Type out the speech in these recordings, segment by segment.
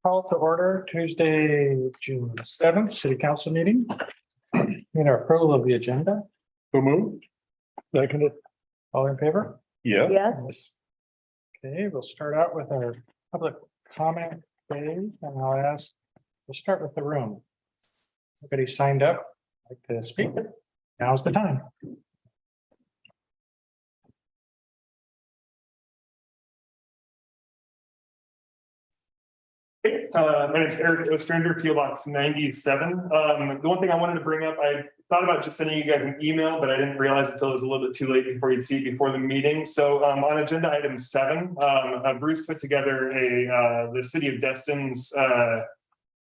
Call to order Tuesday, June 7th, City Council meeting. In our approval of the agenda. So moved. Seconded. All in favor? Yeah. Yes, Okay, we'll start out with our public comment phase, and we'll start with the room. Everybody signed up, like to speak? Now's the time. My name is Eric Ostrander, PO Box 97. The one thing I wanted to bring up, I thought about just sending you guys an email, but I didn't realize until it was a little bit too late before you'd see it before the meeting. So on agenda item 7, Bruce put together the city of Destin's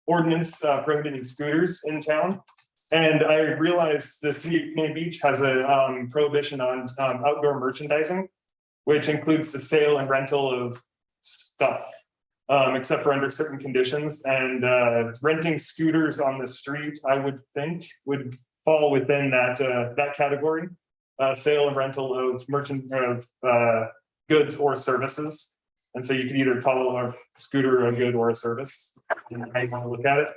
ordinance prohibiting scooters in town. And I realized the city of Cannon Beach has a prohibition on outdoor merchandising, which includes the sale and rental of stuff. Except for under certain conditions, and renting scooters on the street, I would think would fall within that category. Sale and rental of goods or services. And so you could either call a scooter a good or a service, how you want to look at it.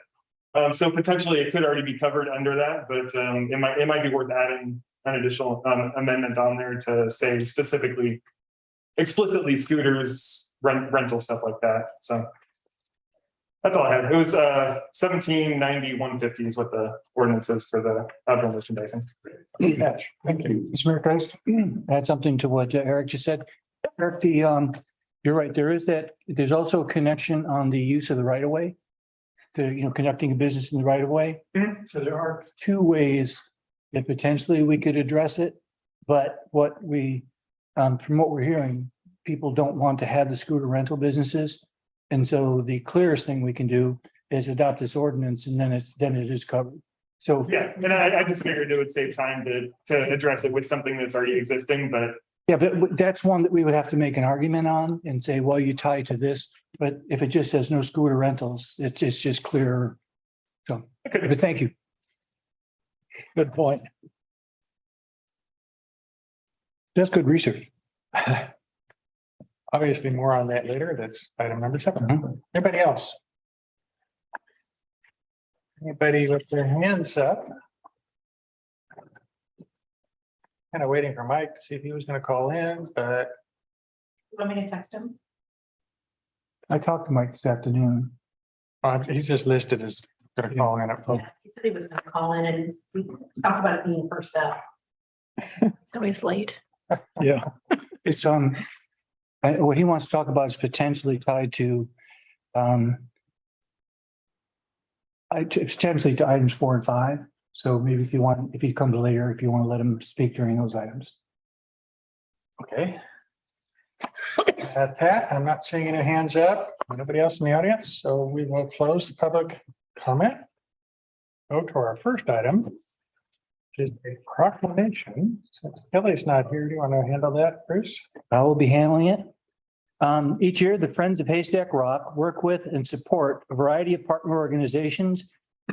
So potentially it could already be covered under that, but it might be worth adding an additional amendment on there to say specifically, explicitly scooters, rental stuff like that. So that's all I had. It was 1790-150 is what the ordinance is for the outdoor merchandising. Thank you. Mr. Mayor, can I just add something to what Eric just said? Eric, you're right. There's also a connection on the use of the right of way. Conducting a business in the right of way. So there are two ways that potentially we could address it. But what we, from what we're hearing, people don't want to have the scooter rental businesses. And so the clearest thing we can do is adopt this ordinance, and then it is covered. So Yeah, and I just figured it would save time to address it with something that's already existing, but yeah, but that's one that we would have to make an argument on and say, well, you tie to this, but if it just says no scooter rentals, it's just clear. So, but thank you. Good point. That's good research. Obviously, more on that later. That's item number 7. Anybody else? Anybody with their hands up? Kind of waiting for Mike to see if he was going to call in, but want me to text him? I talked to Mike this afternoon. he's just listed as going to call in. Yeah, he said he was gonna call in and we talked about it being first up. So he's late. Yeah. It's what he wants to talk about is potentially tied to potentially to items 4 and 5. So maybe if he comes later, if you want to let him speak during those items. Okay. At that, I'm not seeing any hands up. Nobody else in the audience, so we will close the public comment. Go to our first item, which is a proclamation. Since Kelly's not here, do you want to handle that, Bruce? I will be handling it. Each year, the Friends of Haystack Rock work with and support a variety of partner organizations,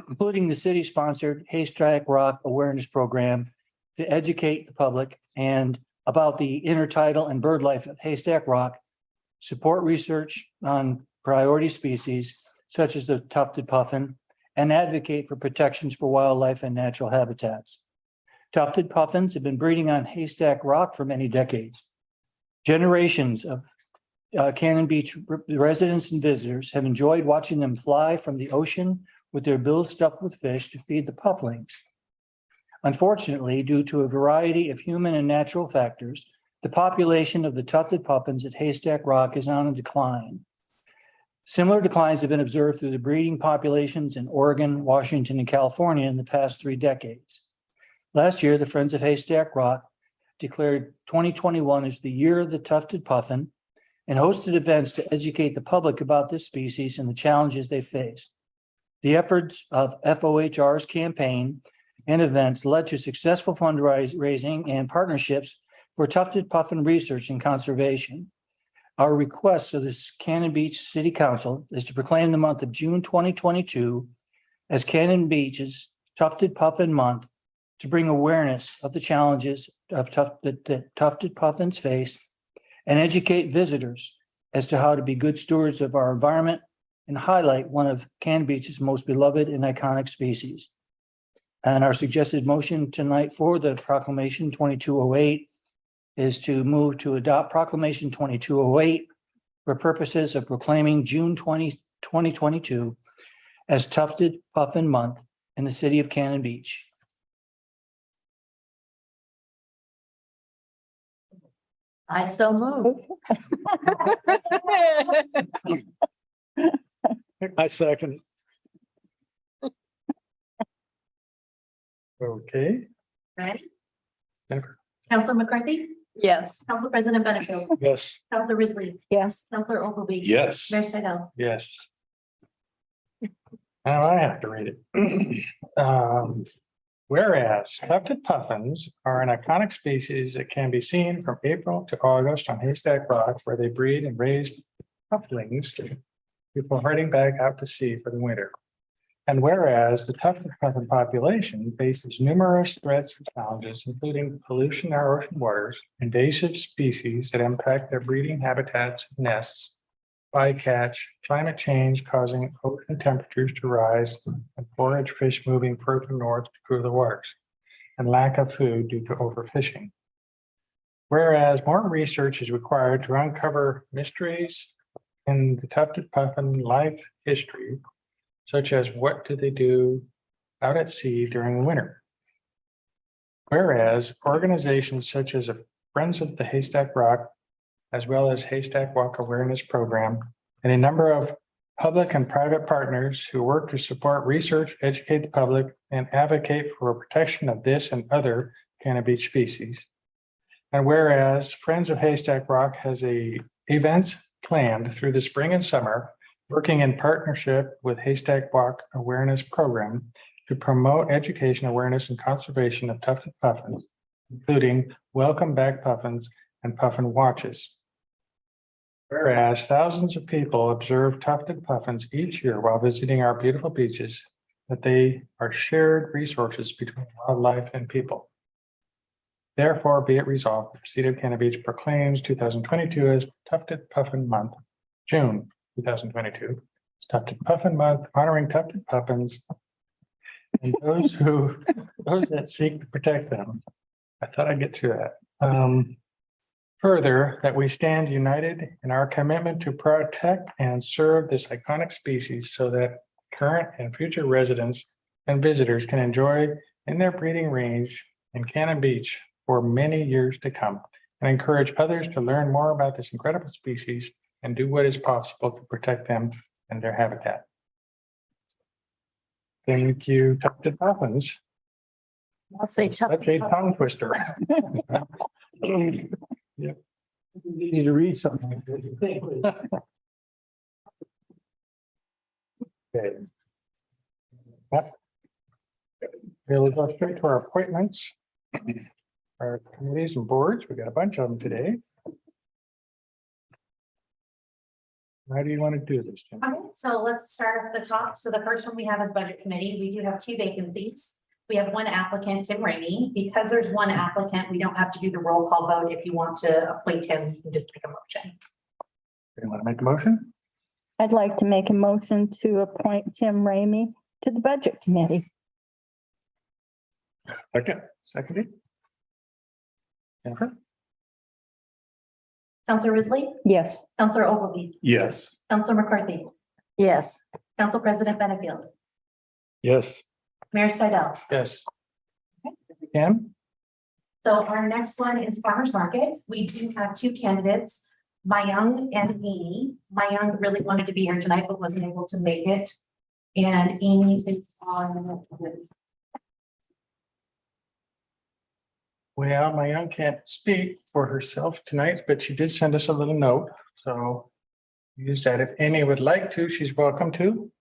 including the city-sponsored Haystack Rock Awareness Program, to educate the public and about the intertidal and bird life of Haystack Rock, support research on priority species such as the tufted puffin, and advocate for protections for wildlife and natural habitats. Tufted puffins have been breeding on Haystack Rock for many decades. Generations of Cannon Beach residents and visitors have enjoyed watching them fly from the ocean with their bills stuffed with fish to feed the pufflings. Unfortunately, due to a variety of human and natural factors, the population of the tufted puffins at Haystack Rock is on a decline. Similar declines have been observed through the breeding populations in Oregon, Washington, and California in the past 3 decades. Last year, the Friends of Haystack Rock declared 2021 as the year of the tufted puffin and hosted events to educate the public about this species and the challenges they face. The efforts of FOHR's campaign and events led to successful fundraising and partnerships for tufted puffin research and conservation. Our request to the Cannon Beach City Council is to proclaim the month of June 2022 as Cannon Beach's Tufted Puffin Month to bring awareness of the challenges of that tufted puffins face and educate visitors as to how to be good stewards of our environment and highlight one of Cannon Beach's most beloved and iconic species. And our suggested motion tonight for the proclamation 2208 is to move to adopt proclamation 2208 for purposes of proclaiming June 2022 as Tufted Puffin Month in the city of Cannon Beach. I so move. I second. Okay. Ready? Jennifer? Counselor McCarthy? Yes. Council President Benefield? Yes. Counselor Risley? Yes. Counselor Ogilvy? Yes. Mayor Segal? Yes. Now I have to read it. Whereas tufted puffins are an iconic species that can be seen from April to August on Haystack Rock, where they breed and raise pufflings before heading back out to sea for the winter. And whereas the tufted puffin population faces numerous threats and challenges, including pollution in our ocean waters, invasive species that impact their breeding habitats and nests, bycatch, climate change causing ocean temperatures to rise, and forage fish moving further north to cool the waters, and lack of food due to overfishing. Whereas more research is required to uncover mysteries in the tufted puffin life history, such as what do they do out at sea during the winter. Whereas organizations such as Friends of the Haystack Rock, as well as Haystack Walk Awareness Program, and a number of public and private partners who work to support research, educate the public, and advocate for protection of this and other Cannon Beach species. And whereas Friends of Haystack Rock has events planned through the spring and summer, working in partnership with Haystack Walk Awareness Program to promote education, awareness, and conservation of tufted puffins, including welcome back puffins and puffin watches. Whereas thousands of people observe tufted puffins each year while visiting our beautiful beaches, that they are shared resources between wildlife and people. Therefore, be it resolved, the City of Cannon Beach proclaims 2022 as Tufted Puffin Month, June 2022. Tufted Puffin Month, honoring tufted puffins and those that seek to protect them. I thought I'd get through that. Further, that we stand united in our commitment to protect and serve this iconic species so that current and future residents and visitors can enjoy in their breeding range in Cannon Beach for many years to come, and encourage others to learn more about this incredible species and do what is possible to protect them and their habitat. Thank you, tufted puffins. I'll say Such a tongue twister. Yep. Easy to read something like this. Okay. We'll go straight to our appointments. Our committees and boards, we got a bunch of them today. How do you want to do this, Jim? Okay, so let's start at the top. So the first one we have is Budget Committee. We do have 2 vacancies. We have 1 applicant, Tim Rainey. Because there's 1 applicant, we don't have to do the roll call vote. If you want to appoint him, you can just make a motion. You want to make a motion? I'd like to make a motion to appoint Tim Ramey to the Budget Committee. Seconded. Jennifer? Counselor Risley, Yes. Counselor Ogilvy, Yes. Counselor McCarthy, Yes. Council President Benefield, Yes. Mayor Segal. Yes. Kim? So our next one is farmers markets. We do have 2 candidates, Mayung and Amy. Mayung really wanted to be here tonight, but wasn't able to make it. And Amy is on. Well, my young can't speak for herself tonight, but she did send us a little note, so use that. If Amy would like to, she's welcome to.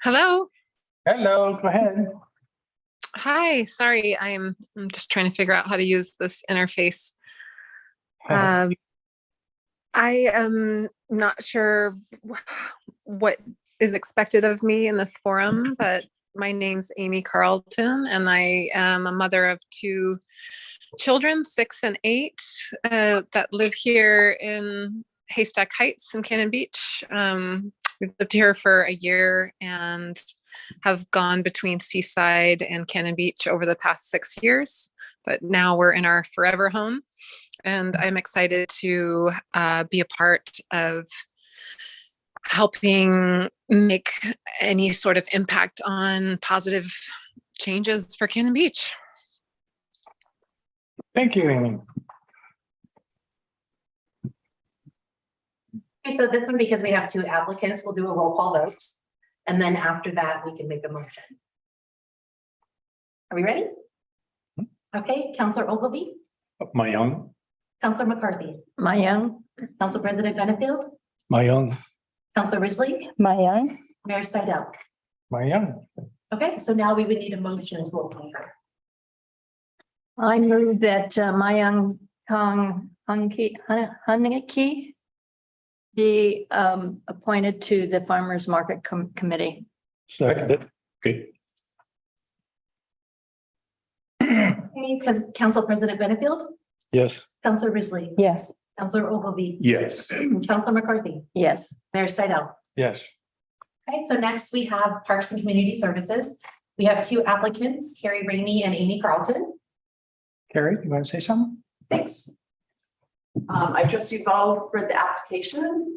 Hello. Hello, go ahead. Hi. Sorry, I'm just trying to figure out how to use this interface. I am not sure what is expected of me in this forum, but My name's Amy Carlton, and I am a mother of two children, 6 and 8, that live here in Haystack Heights in Cannon Beach. We've lived here for a year and have gone between Seaside and Cannon Beach over the past 6 years, but now we're in our forever home. And I'm excited to be a part of helping make any sort of impact on positive changes for Cannon Beach. Thank you, Amy. Okay, so this one, because we have 2 applicants, we'll do a roll call vote. And then after that, we can make a motion. Are we ready? Okay, Counselor Ogilvy, Young. Counselor McCarthy, Young. Council President Benefield, Young. Counselor Risley, Young. Mayor Stidel. Young. Okay, so now we would need a motion to appoint her. I move that Mayang Kong Hunnicky be appointed to the Farmers Market Committee. Second. Okay. Okay, because Council President Benefield, Yes. Counselor Risley, Yes. Counselor Ogilvy, Yes. Counselor McCarthy, Yes. Mayor Stidel. Yes. Okay, so next we have Parks and Community Services. We have 2 applicants, Carrie Ramey and Amy Carlton. Carrie, you want to say something? Thanks. I trust you've all read the application.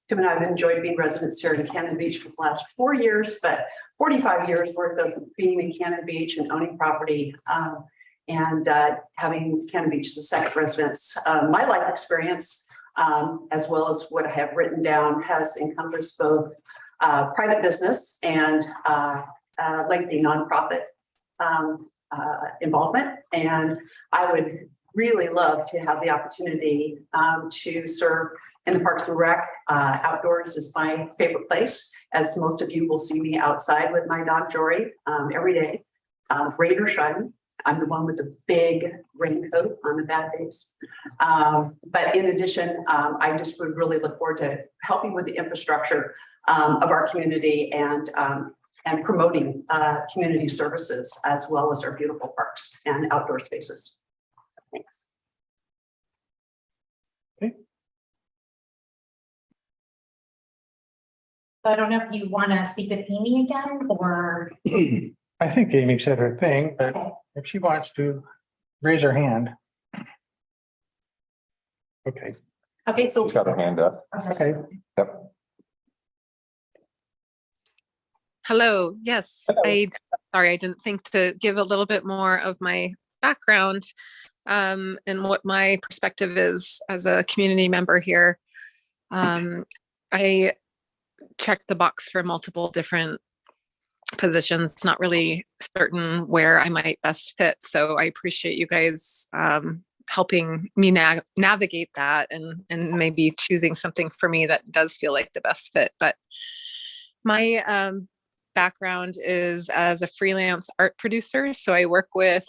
Tim and I have enjoyed being residents here in Cannon Beach for the last 4 years, but 45 years worth of being in Cannon Beach and owning property and having Cannon Beach as a second residence. My life experience, as well as what I have written down, has encompassed both private business and lengthy nonprofit involvement. And I would really love to have the opportunity to serve in the Parks and Rec. Outdoors is my favorite place, as most of you will see me outside with my dog Jory every day, rain or shine. I'm the one with the big raincoat on the bad days. But in addition, I just would really look forward to helping with the infrastructure of our community and promoting community services, as well as our beautiful parks and outdoor spaces. Thanks. I don't know if you want to speak with Amy again, or, I think Amy said her thing, but okay, if she wants to raise her hand. Okay. okay, so. She's got her hand up. Okay. Okay. Yep. Hello. Yes, Hello. sorry, I didn't think to give a little bit more of my background and what my perspective is as a community member here. I checked the box for multiple different positions, not really certain where I might best fit. So I appreciate you guys helping me navigate that and maybe choosing something for me that does feel like the best fit. But my background is as a freelance art producer. So I work with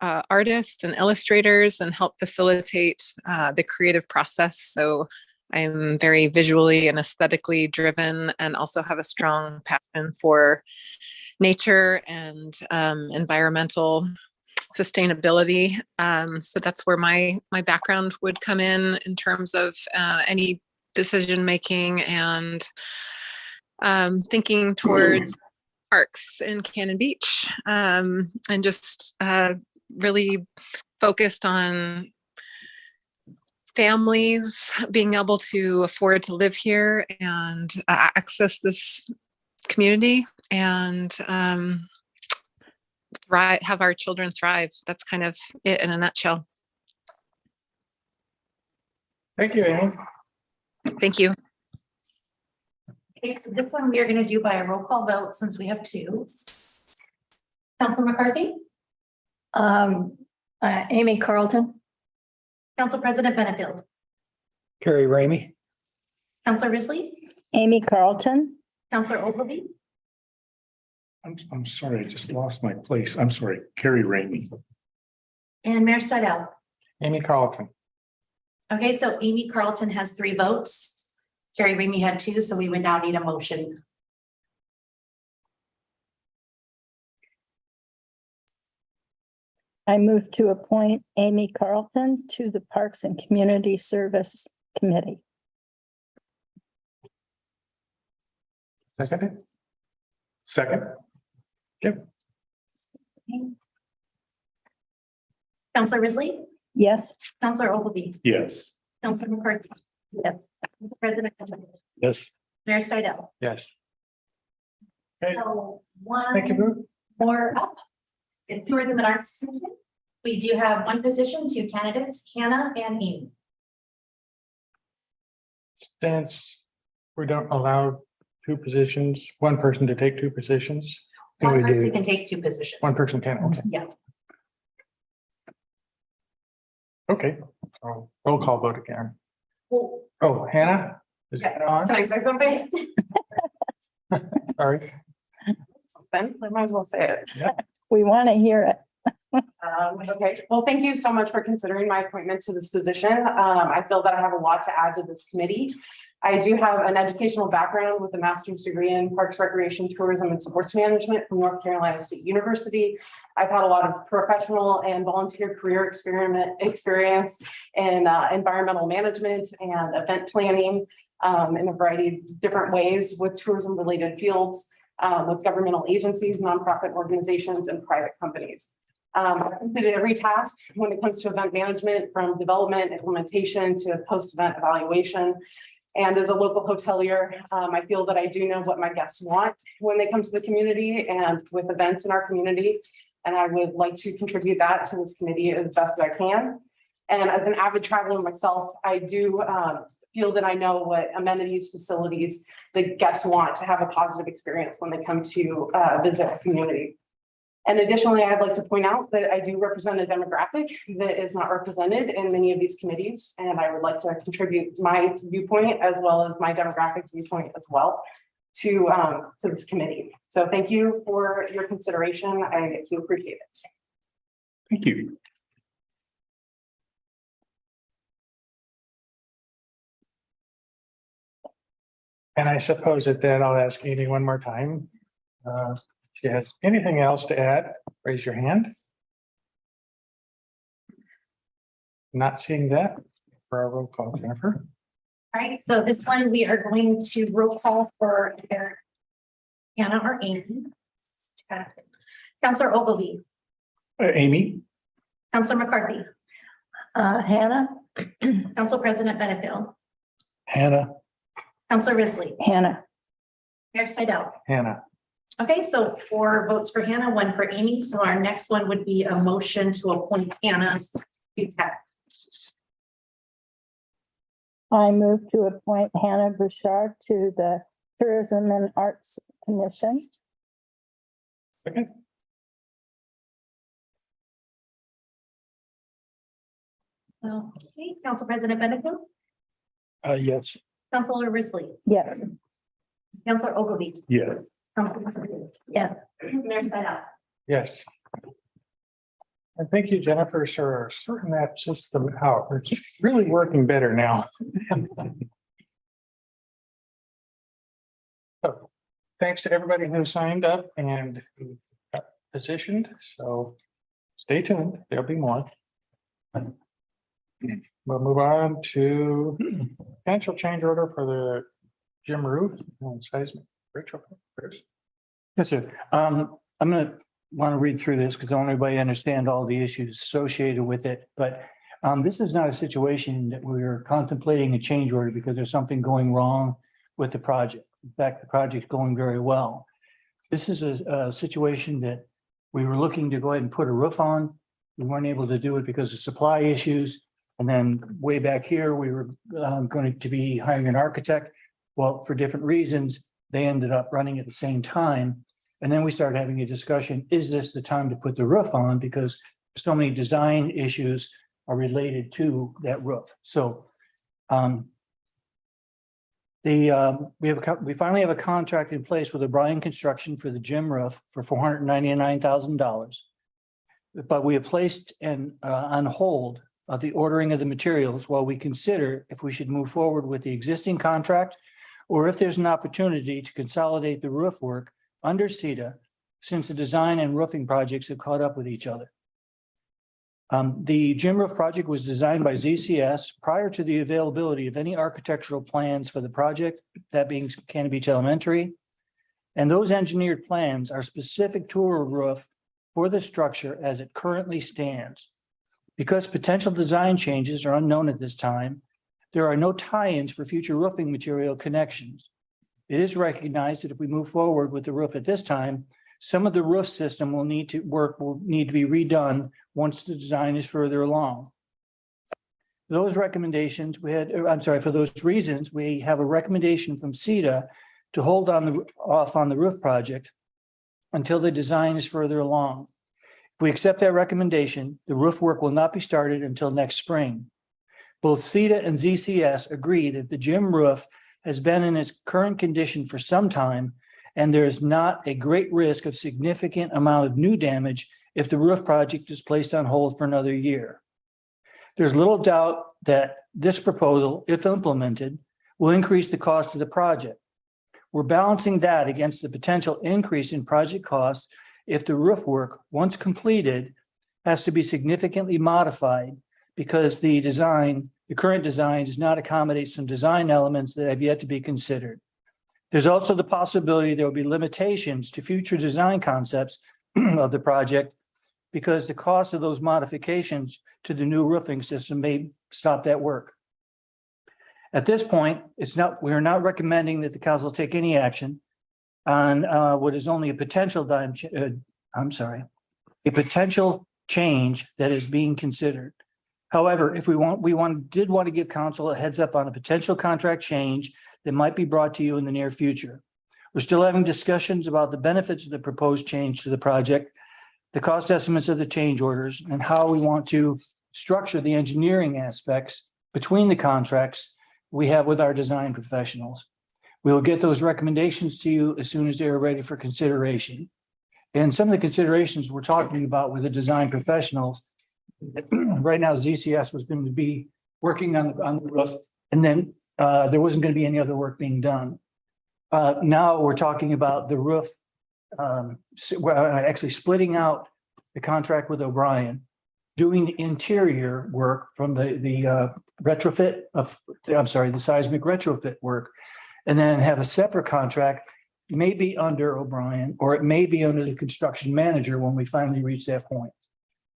artists and illustrators and help facilitate the creative process. So I'm very visually and aesthetically driven, and also have a strong passion for nature and environmental sustainability. So that's where my background would come in terms of any decision making and thinking towards parks in Cannon Beach, and just really focused on families being able to afford to live here and access this community and thrive, have our children thrive. That's kind of it in a nutshell. Thank you, Amy. Thank you. Okay, so this one we are going to do by a roll call vote since we have 2. Councilor McCarthy, Amy Carlton. Council President Benefield, Carrie Ramey. Counselor Risley, Amy Carlton. Counselor Ogilvy, I'm sorry, I just lost my place. I'm sorry. Carrie Ramey. and Mayor Stidel. Amy Carlton. Okay, so Amy Carlton has 3 votes. Carrie Ramey had 2, so we would now need a motion. I move to appoint Amy Carlton to the Parks and Community Service Committee. Second. Second. Counselor Risley, Yes, Counselor Ogilvy, Yes. Counselor McCarthy. Yes. President, Yes. Mayor Stidell. Yes. Okay, So thank you, one Boo. more up. In Tourism and Arts Commission, we do have one position, two candidates, Hannah and Amy. Since we don't allow two positions, one person to take two positions. Can One we person do, can take two positions. one person can, okay. Yeah. Okay, so roll call vote again. Well, Oh, Hannah? Is Hannah on? Can I say something? Sorry. Something, I might as well say it. we want to hear it. Okay, well, thank you so much for considering my appointment to this position. I feel that I have a lot to add to this committee. I do have an educational background with a master's degree in Parks, Recreation, Tourism, and Sports Management from North Carolina State University. I've had a lot of professional and volunteer career experience in environmental management and event planning in a variety of different ways with tourism-related fields, with governmental agencies, nonprofit organizations, and private companies. I've completed every task when it comes to event management, from development, implementation to post-event evaluation. And as a local hotelier, I feel that I do know what my guests want when they come to the community and with events in our community. And I would like to contribute that to this committee as best as I can. And as an avid traveler myself, I do feel that I know what amenities, facilities the guests want to have a positive experience when they come to visit our community. And additionally, I'd like to point out that I do represent a demographic that is not represented in many of these committees. And I would like to contribute my viewpoint as well as my demographic viewpoint as well to this committee. So thank you for your consideration. I do appreciate it. Thank you. And I suppose at that, I'll ask Amy one more time. If she has anything else to add, raise your hand. Not seeing that for our roll call, Jennifer. All right, so this one, we are going to roll call for either Hannah or Amy. Counselor Ogilvy, Amy? Counselor McCarthy, Hannah? Council President Benefield, Hannah. Counselor Risley, Hannah. Mayor Stidell. Hannah. Okay, so 4 votes for Hannah, 1 for Amy. So our next one would be a motion to appoint Hannah to TAC. I move to appoint Hannah Bouchard to the Tourism and Arts Commission. Okay. Okay, Council President Benefield, Yes. Councilor Risley, Yes, Councilor Ogilvy. Yes. Yeah. Mayor Stidell. Yes. And thank you, Jennifer, for sorting that system out. It's really working better now. So, thanks to everybody who signed up and who got positioned. So stay tuned. There'll be more. We'll move on to potential change order for the gym roof and seismic. Rachel, first. Yes, sir. I'm gonna want to read through this because I want everybody to understand all the issues associated with it. But this is not a situation that we're contemplating a change order because there's something going wrong with the project. In fact, the project's going very well. This is a situation that we were looking to go ahead and put a roof on. We weren't able to do it because of supply issues. And then way back here, we were going to be hiring an architect. Well, for different reasons, they ended up running at the same time. And then we started having a discussion, is this the time to put the roof on? Because so many design issues are related to that roof. So we finally have a contract in place with O'Brien Construction for the gym roof for $499,000. But we have placed on hold the ordering of the materials while we consider if we should move forward with the existing contract or if there's an opportunity to consolidate the roof work under CETA, since the design and roofing projects have caught up with each other. The gym roof project was designed by ZCS prior to the availability of any architectural plans for the project, that being Cannon Beach Elementary. And those engineered plans are specific to a roof for the structure as it currently stands. Because potential design changes are unknown at this time, there are no tie-ins for future roofing material connections. It is recognized that if we move forward with the roof at this time, some of the roof system will need to be redone once the design is further along. Those recommendations for those reasons, we have a recommendation from CETA to hold off on the roof project until the design is further along. If we accept that recommendation, the roof work will not be started until next spring. Both CETA and ZCS agree that the gym roof has been in its current condition for some time, and there is not a great risk of significant amount of new damage if the roof project is placed on hold for another year. There's little doubt that this proposal, if implemented, will increase the cost of the project. We're balancing that against the potential increase in project costs if the roof work, once completed, has to be significantly modified because the current design does not accommodate some design elements that have yet to be considered. There's also the possibility there will be limitations to future design concepts of the project because the cost of those modifications to the new roofing system may stop that work. At this point, we're not recommending that the council take any action on what is only a potential change that is being considered. However, if we did want to give council a heads up on a potential contract change that might be brought to you in the near future. We're still having discussions about the benefits of the proposed change to the project, the cost estimates of the change orders, and how we want to structure the engineering aspects between the contracts we have with our design professionals. We will get those recommendations to you as soon as they are ready for consideration. And some of the considerations we're talking about with the design professionals, right now ZCS was going to be working on the roof, and then there wasn't going to be any other work being done. Now we're talking about the roof, we're actually splitting out the contract with O'Brien, doing the interior work from the retrofit the seismic retrofit work, and then have a separate contract, maybe under O'Brien, or it may be under the construction manager when we finally reach that point.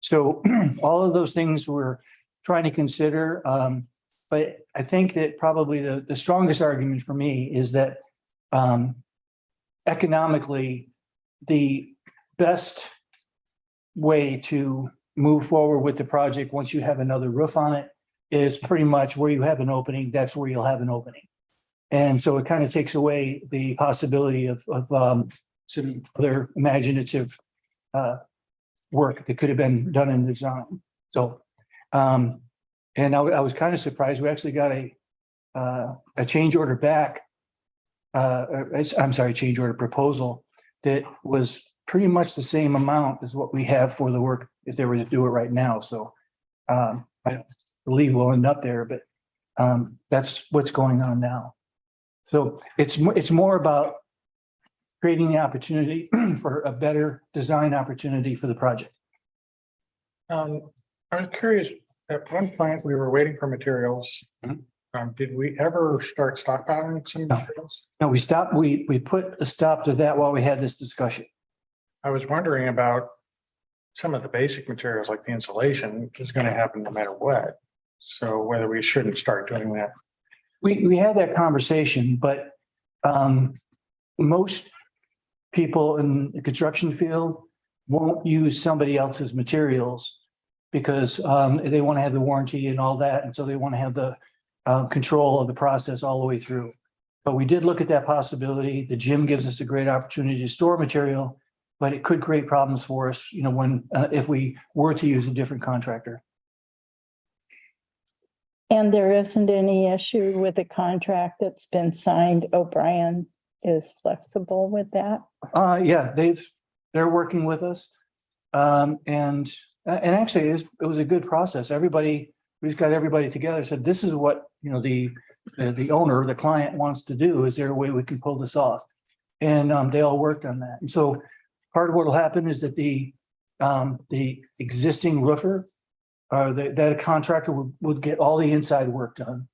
So all of those things we're trying to consider. But I think that probably the strongest argument for me is that economically, the best way to move forward with the project once you have another roof on it is pretty much where you have an opening, that's where you'll have an opening. And so it kind of takes away the possibility of some other imaginative work that could have been done in design. So, and I was kind of surprised. We actually got a change order back. Change order proposal that was pretty much the same amount as what we have for the work if they were to do it right now. So I don't believe we'll end up there, but that's what's going on now. So it's more about creating the opportunity for a better design opportunity for the project. I was curious, at one point, we were waiting for materials. Did we ever start stockpiling some materials? No, we stopped. We put a stop to that while we had this discussion. I was wondering about some of the basic materials like the insulation is going to happen no matter what. So whether we shouldn't start doing that. We had that conversation, but most people in the construction field won't use somebody else's materials because they want to have the warranty and all that. And so they want to have the control of the process all the way through. But we did look at that possibility. The gym gives us a great opportunity to store material, but it could create problems for us, when if we were to use a different contractor. And there isn't any issue with the contract that's been signed. O'Brien is flexible with that. Yeah, they're working with us. And actually it was a good process. We just got everybody together, said, this is what, the owner, the client wants to do. Is there a way we can pull this off? And they all worked on that. And so part of what will happen is that the existing roofer that a contractor would get all the inside work done.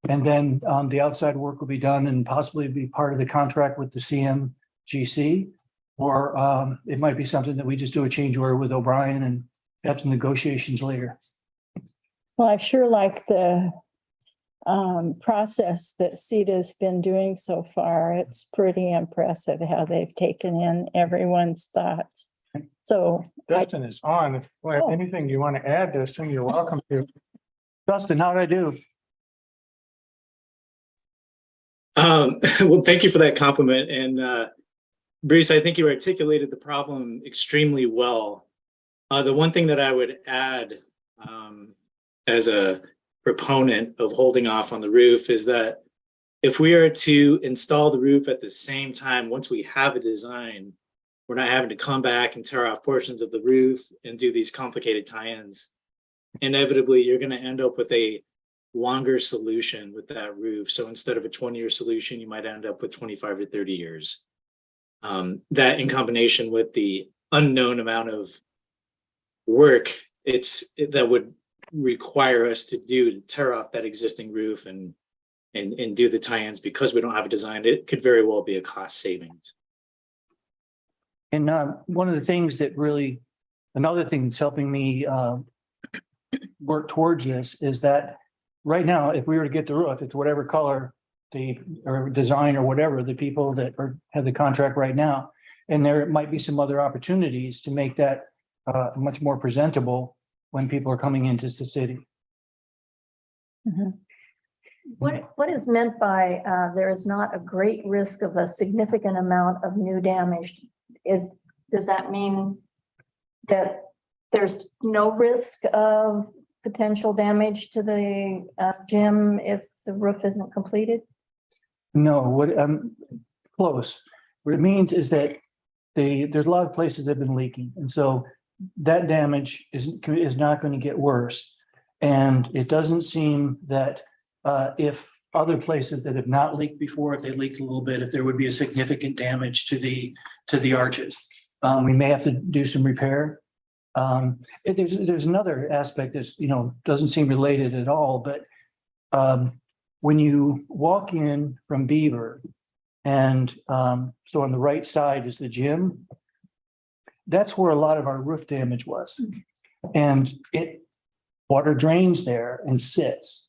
And then the outside work will be done and possibly be part of the contract with the CMGC. Or it might be something that we just do a change order with O'Brien and have some negotiations later. Well, I sure like the process that CETA's been doing so far. It's pretty impressive how they've taken in everyone's thoughts. So Dustin is on. If you have Oh. anything you want to add, Dustin, you're welcome to. Dustin, how did I do? Well, thank you for that compliment. And Bruce, I think you articulated the problem extremely well. The one thing that I would add as a proponent of holding off on the roof is that if we are to install the roof at the same time, once we have a design, we're not having to come back and tear off portions of the roof and do these complicated tie-ins. Inevitably, you're going to end up with a longer solution with that roof. So instead of a 20-year solution, you might end up with 25 or 30 years. That in combination with the unknown amount of work that would require us to do to tear off that existing roof and do the tie-ins because we don't have a design, it could very well be a cost savings. And one of the things that really, another thing that's helping me work towards this is that right now, if we were to get the roof, it's whatever color or design or whatever, the people that have the contract right now. And there might be some other opportunities to make that much more presentable when people are coming into the city. what is meant by there is not a great risk of a significant amount of new damage? Does that mean that there's no risk of potential damage to the gym if the roof isn't completed? No, close. What it means is that there's a lot of places that have been leaking. And so that damage is not going to get worse. And it doesn't seem that if other places that have not leaked before, if they leaked a little bit, if there would be a significant damage to the arches. We may have to do some repair. There's another aspect that's, doesn't seem related at all, but when you walk in from Beaver and so on the right side is the gym, that's where a lot of our roof damage was. And water drains there and sits.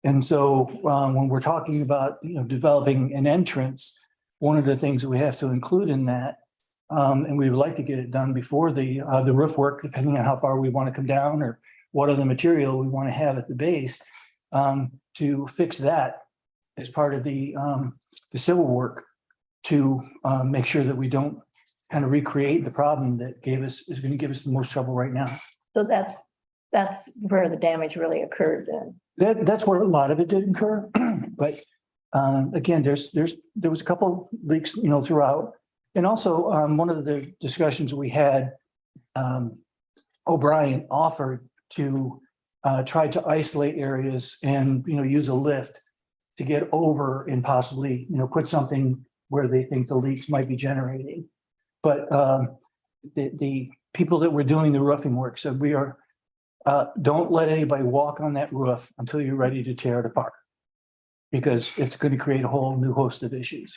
And so when we're talking about, developing an entrance, one of the things that we have to include in that, and we would like to get it done before the roof work, depending on how far we want to come down or what other material we want to have at the base, to fix that as part of the civil work to make sure that we don't kind of recreate the problem that is going to give us the most trouble right now. So that's where the damage really occurred then. That's where a lot of it did occur. But again, there was a couple leaks, throughout. And also one of the discussions we had, O'Brien offered to try to isolate areas and, use a lift to get over and possibly, put something where they think the leaks might be generating. But the people that were doing the roofing work said don't let anybody walk on that roof until you're ready to tear it apart, because it's going to create a whole new host of issues.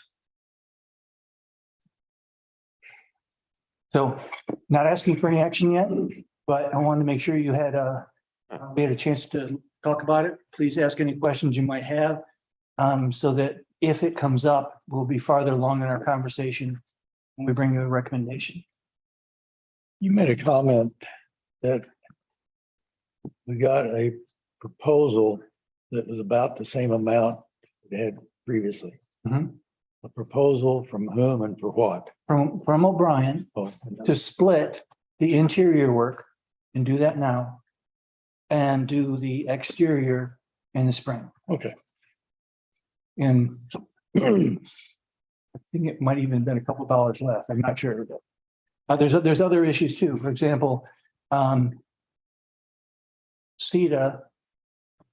So not asking for any action yet, but I wanted to make sure we had a chance to talk about it. Please ask any questions you might have, so that if it comes up, we'll be farther along in our conversation when we bring you a recommendation. You made a comment that we got a proposal that was about the same amount we had previously. Mhm. A proposal from whom and for what? From O'Brien Oh, to split the interior work and do that now, and do the exterior in the spring. okay. And I think it might even been a couple dollars left. I'm not sure. There's other issues too. For example, CETA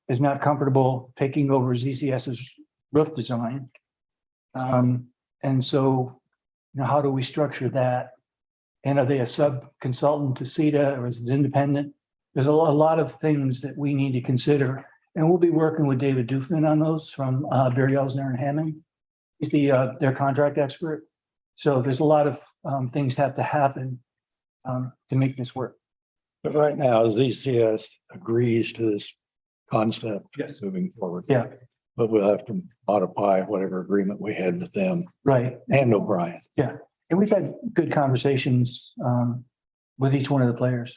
is not comfortable taking over ZCS's roof design. And so, how do we structure that? And are they a sub consultant to CETA, or is it independent? there's a lot of things that we need to consider. And we'll be working with David Doofman on those from Barry Elsner and Hammond. He's their contract expert. So there's a lot of things have to happen to make this work. But right now, ZCS agrees to this concept. Yes. Moving forward. Yeah. But we'll have to modify whatever agreement we had with them Right. and O'Brien. And we've had good conversations with each one of the players.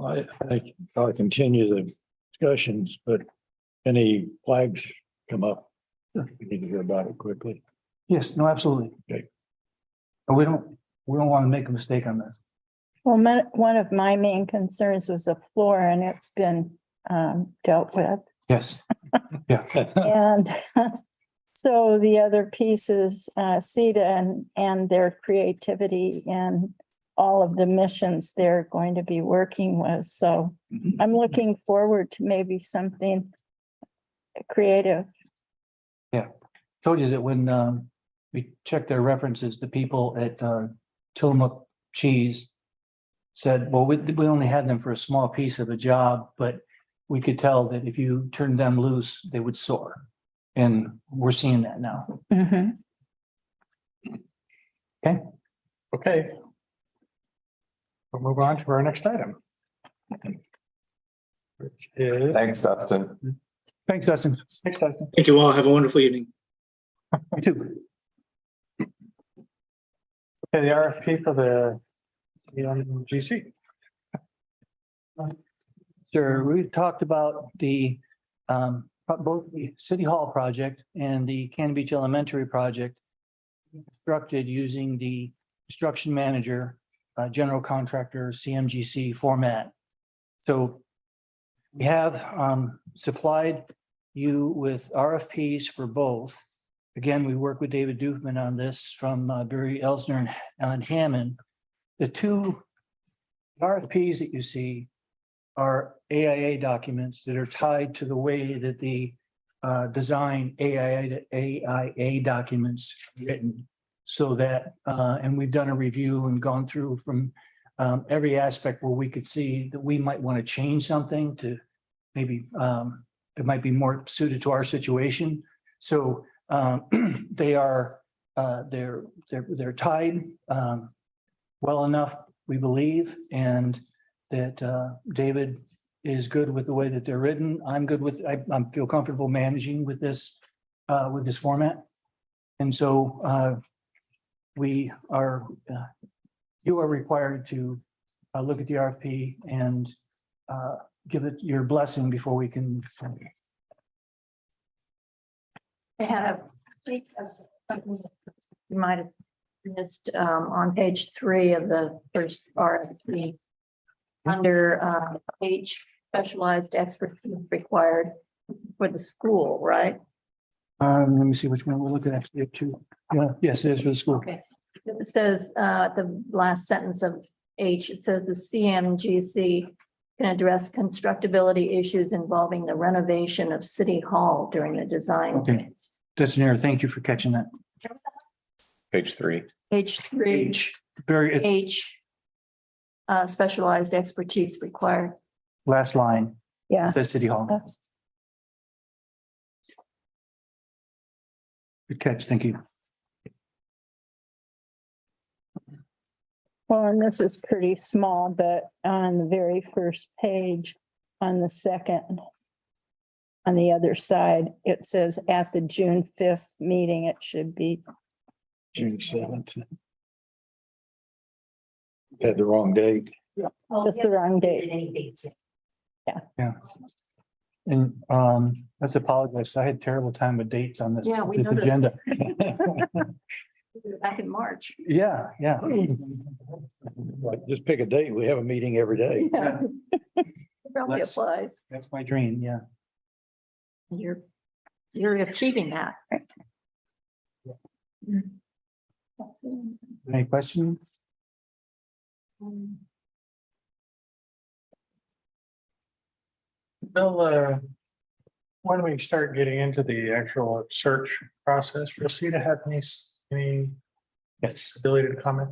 I think I'll continue the discussions, but any flags come up, we need to hear about it quickly. Yes, no, absolutely. Okay. And we don't want to make a mistake on this. Well, one of my main concerns was the floor and it's been dealt with. Yes. Yeah. And so the other pieces, CETA and their creativity and all of the missions they're going to be working with. So I'm looking forward to maybe something creative. Told you that when we checked their references, the people at Tillamook Cheese said, well, we only had them for a small piece of a job, but we could tell that if you turned them loose, they would soar. And we're seeing that now. Mhm. Okay. We'll move on to our next item. Which is. Thanks, Dustin. Thanks, Dustin. Thanks, Dustin. Thank you all. Have a wonderful evening. You too. Okay, the RFP for the GC. Sure, we talked about the both the City Hall project and the Cannon Beach Elementary project constructed using the construction manager, general contractor, CMGC format. So we have supplied you with RFPs for both. Again, we work with David Doofman on this from Barry Elsner and Hammond. The two RFPs that you see are AIA documents that are tied to the way that the design AIA documents are written. So that, and we've done a review and gone through from every aspect where we could see that we might want to change something to maybe that might be more suited to our situation. So they are they're tied well enough, we believe, and that David is good with the way that they're written. I'm good with, I feel comfortable managing with this format. And so we are, you are required to look at the RFP and give it your blessing before we can. I had you might have missed on page 3 of the first RFP. Under H, specialized expertise required for the school, right? Let me see which one we're looking at. We have two. Yeah, yes, it is for the school. Okay. It says the last sentence of H, it says the CMGC can address constructability issues involving the renovation of City Hall during the design. Okay. phase. That's an error. Thank you for catching that. Page 3. Page 3, H, very, H, specialized expertise required. last line, Yeah. says City Hall. That's Good catch. Thank you. well, and this is pretty small, but on the very first page, on the second, on the other side, it says at the June 5th meeting, it should be. June 7th. Had the wrong date. Just the wrong date. Any dates. And let's apologize. I had terrible time with dates on this Yeah, we this noticed. agenda. Back in March. Yeah, yeah. Like, just pick a date. We have a meeting every day. Yeah. Probably Let's- applies. That's my dream. Yeah. You're achieving that. Any questions? Bill, when we start getting into the actual search process, Rosita have any Yes. ability to comment?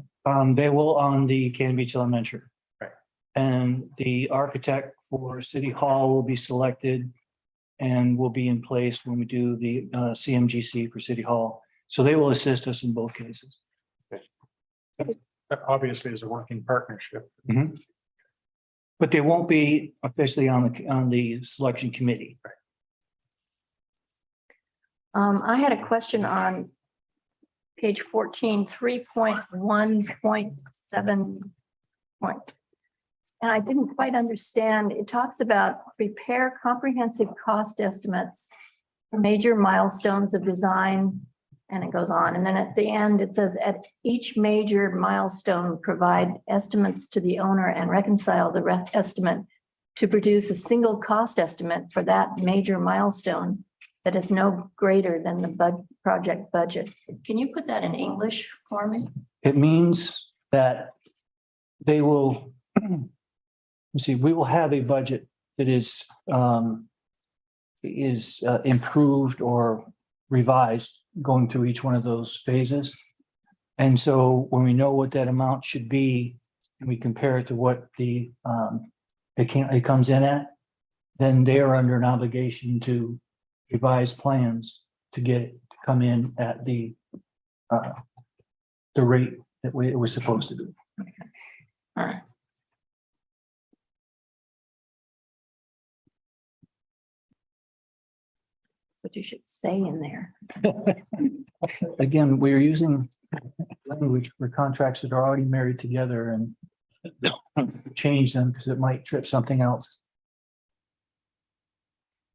They will on the Cannon Beach Elementary. Right. And the architect for City Hall will be selected and will be in place when we do the CMGC for City Hall. So they will assist us in both cases. That obviously is a working partnership. But they won't be officially on the selection committee. I had a question on page 14, 3.1.7 point. And I didn't quite understand. It talks about prepare comprehensive cost estimates for major milestones of design, and it goes on. And then at the end, it says at each major milestone, provide estimates to the owner and reconcile the estimate to produce a single cost estimate for that major milestone that is no greater than the project budget. Can you put that in English for me? It means that they will, let's see, we will have a budget that is improved or revised going through each one of those phases. And so when we know what that amount should be, and we compare it to what it comes in at, then they are under an obligation to revise plans to get it to come in at the rate that it was supposed to be. All right. What you should say in there. Again, we're using language for contracts that are already married together and change them because it might trip something else.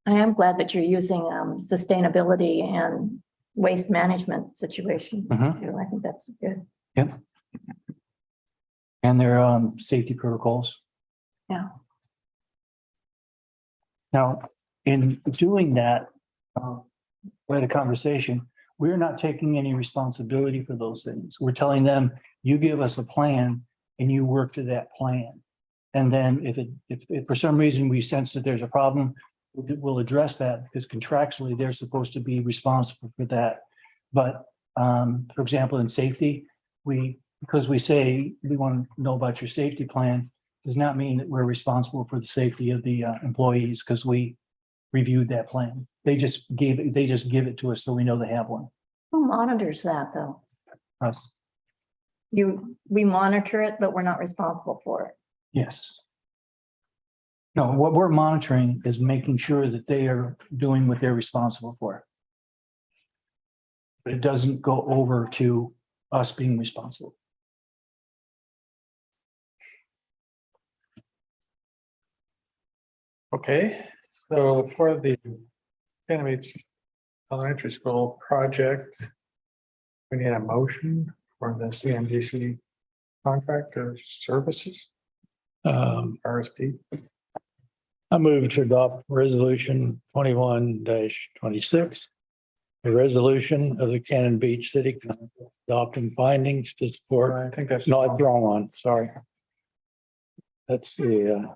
I am glad that you're using sustainability and waste management situation. too. I think that's good. Yep. And their safety protocols. Yeah. Now, in doing that, we had a conversation, we're not taking any responsibility for those things. We're telling them, you give us a plan and you work to that plan. And then if for some reason we sense that there's a problem, we'll address that because contractually they're supposed to be responsible for that. But for example, in safety, because we say we want to know about your safety plan, does not mean that we're responsible for the safety of the employees because we reviewed that plan. They just give it to us so we know they have one. Who monitors that though? Us, We monitor it, but we're not responsible for it. yes. No, what we're monitoring is making sure that they are doing what they're responsible for. But it doesn't go over to us being responsible. Okay, so for the Cannon Beach Elementary School project, we need a motion for the CMGC contractor services, RSP. I move to adopt resolution 21-26. A resolution of the Cannon Beach City Council adopting findings to support. I think that's. No, it's the wrong one, sorry. That's the,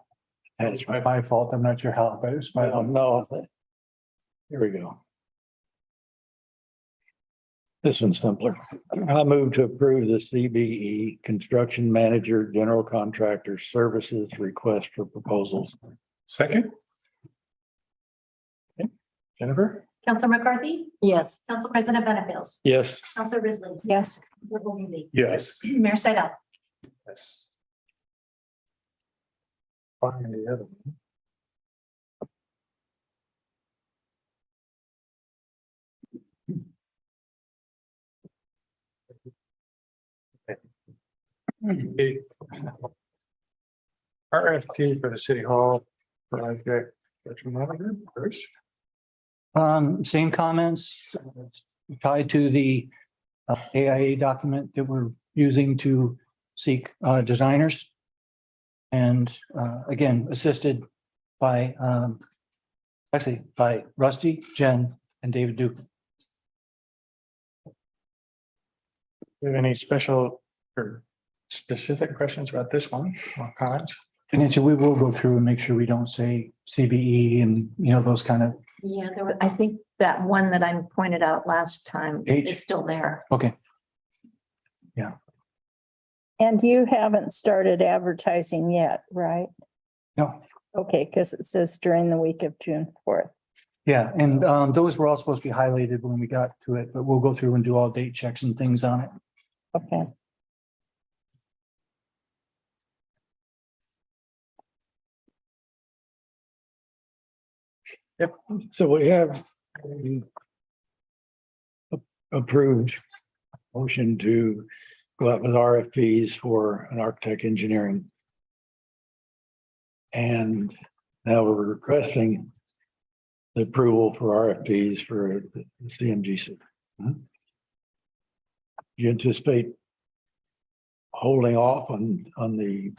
It's my fault. I'm not sure how, but it's my. no. Here we go. This one's simpler. I move to approve the CBE Construction Manager General Contractor Services request for proposals. Second. Okay. Jennifer? Council McCarthy, Yes. Council President Benefield, Yes. Council Risley. Yes. Councilor Bowman, Yes. Mayor Seidel. Yes. Find the other one. Okay. RFP for the City Hall project. Bruce? Same comments tied to the AIA document that we're using to seek designers. And again, assisted by by Rusty, Jen, and David Duke. Do you have any special or specific questions about this one or comments? And so we will go through and make sure we don't say CBE and, those kind of, Yeah, I think that one that I pointed out last time H. is still there. okay. Yeah. And you haven't started advertising yet, right? No. Okay, because it says during the week of June 4th. Yeah, and those were all supposed to be highlighted when we got to it, but we'll go through and do all date checks and things on it. Okay. So we have approved motion to go out with RFPs for an architect engineering. And now we're requesting the approval for RFPs for the CMGC. Do you anticipate holding off on the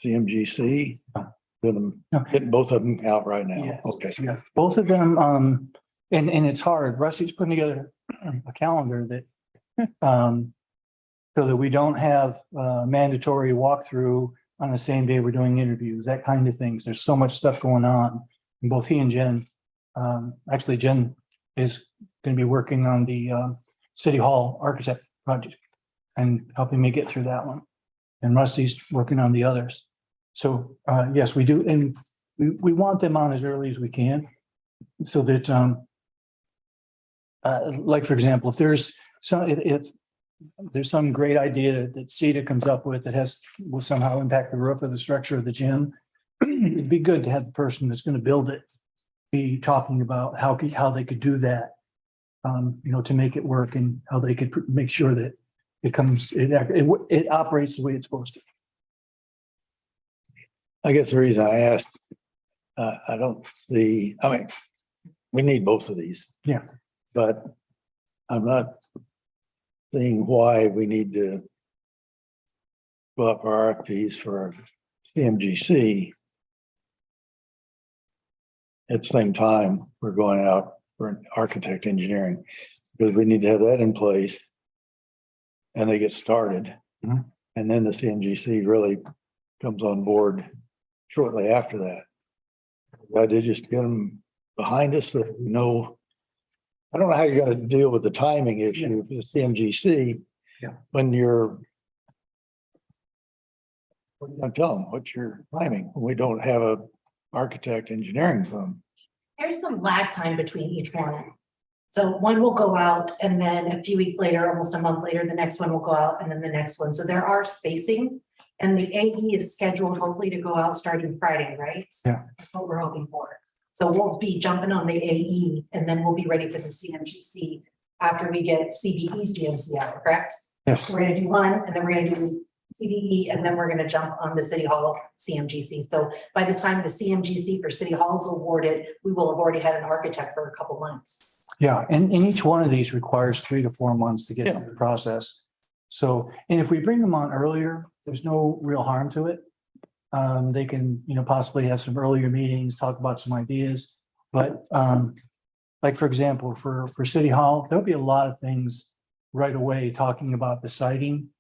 CMGC? Getting both of them out right now. Yeah. Okay. Yeah, both of them, and it's hard. Rusty's putting together a calendar that, so that we don't have mandatory walkthrough on the same day we're doing interviews, that kind of things. There's so much stuff going on. And both he and Jen, actually Jen is going to be working on the City Hall architect project and helping me get through that one. And Rusty's working on the others. So, yes, we do. And we want them on as early as we can so that, like, for example, if there's some great idea that CETA comes up with that will somehow impact the roof or the structure of the gym, it'd be good to have the person that's going to build it be talking about how they could do that, to make it work and how they could make sure that it operates the way it's supposed to. I guess the reason I asked, I don't see, I mean, we need both of these. Yeah. But I'm not seeing why we need to go up for RFPs for CMGC. At the same time, we're going out for an architect engineering because we need to have that in place. And they get started. Mhm. And then the CMGC really comes on board shortly after that. I did just get them behind us so we know. I don't know how you're going to deal with the timing issue with the CMGC. Yeah. When you're. What are you going to tell them? What's your timing? We don't have a architect engineering firm. There's some lag time between each one. So one will go out and then a few weeks later, almost a month later, the next one will go out and then the next one. So there are spacing. And the AE is scheduled hopefully to go out starting Friday, right? Yeah. That's what we're hoping for. So we'll be jumping on the AE and then we'll be ready for the CMGC after we get CBE's DMC out, correct? Yes. We're gonna do one and then we're gonna do CBE and then we're gonna jump on the City Hall CMGC. So by the time the CMGC for City Hall is awarded, we will have already had an architect for a couple months. Yeah, and each one of these requires 3 to 4 months to get through the process. So, and if we bring them on earlier, there's no real harm to it. They can, possibly have some earlier meetings, talk about some ideas. But like, for example, for City Hall, there'll be a lot of things right away talking about the siding.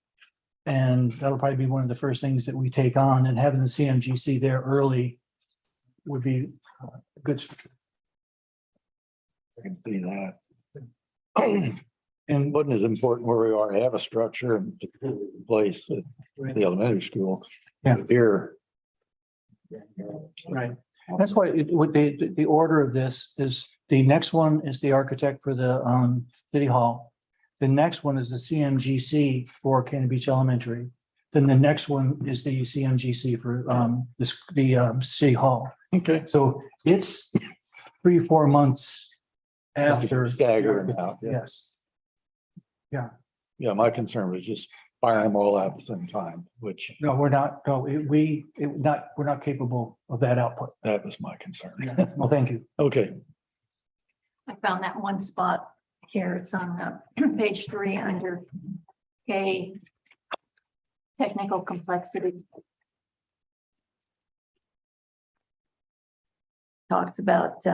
And that'll probably be one of the first things that we take on, and having the CMGC there early would be good. I can see that. And wasn't as important where we are to have a structure and in place at the elementary school. Yeah. Here. Right. That's why the order of this is the next one is the architect for the City Hall. The next one is the CMGC for Cannon Beach Elementary. Then the next one is the CMGC for the City Hall. Okay. So it's 3 or 4 months after. Staggered out. Yes. Yeah, my concern was just firing them all out at the same time, which No, we're not. No, we're not capable of that output. that was my concern. Well, thank you. Okay, I found that one spot here. It's on page 3 under K. Technical complexity. Talks about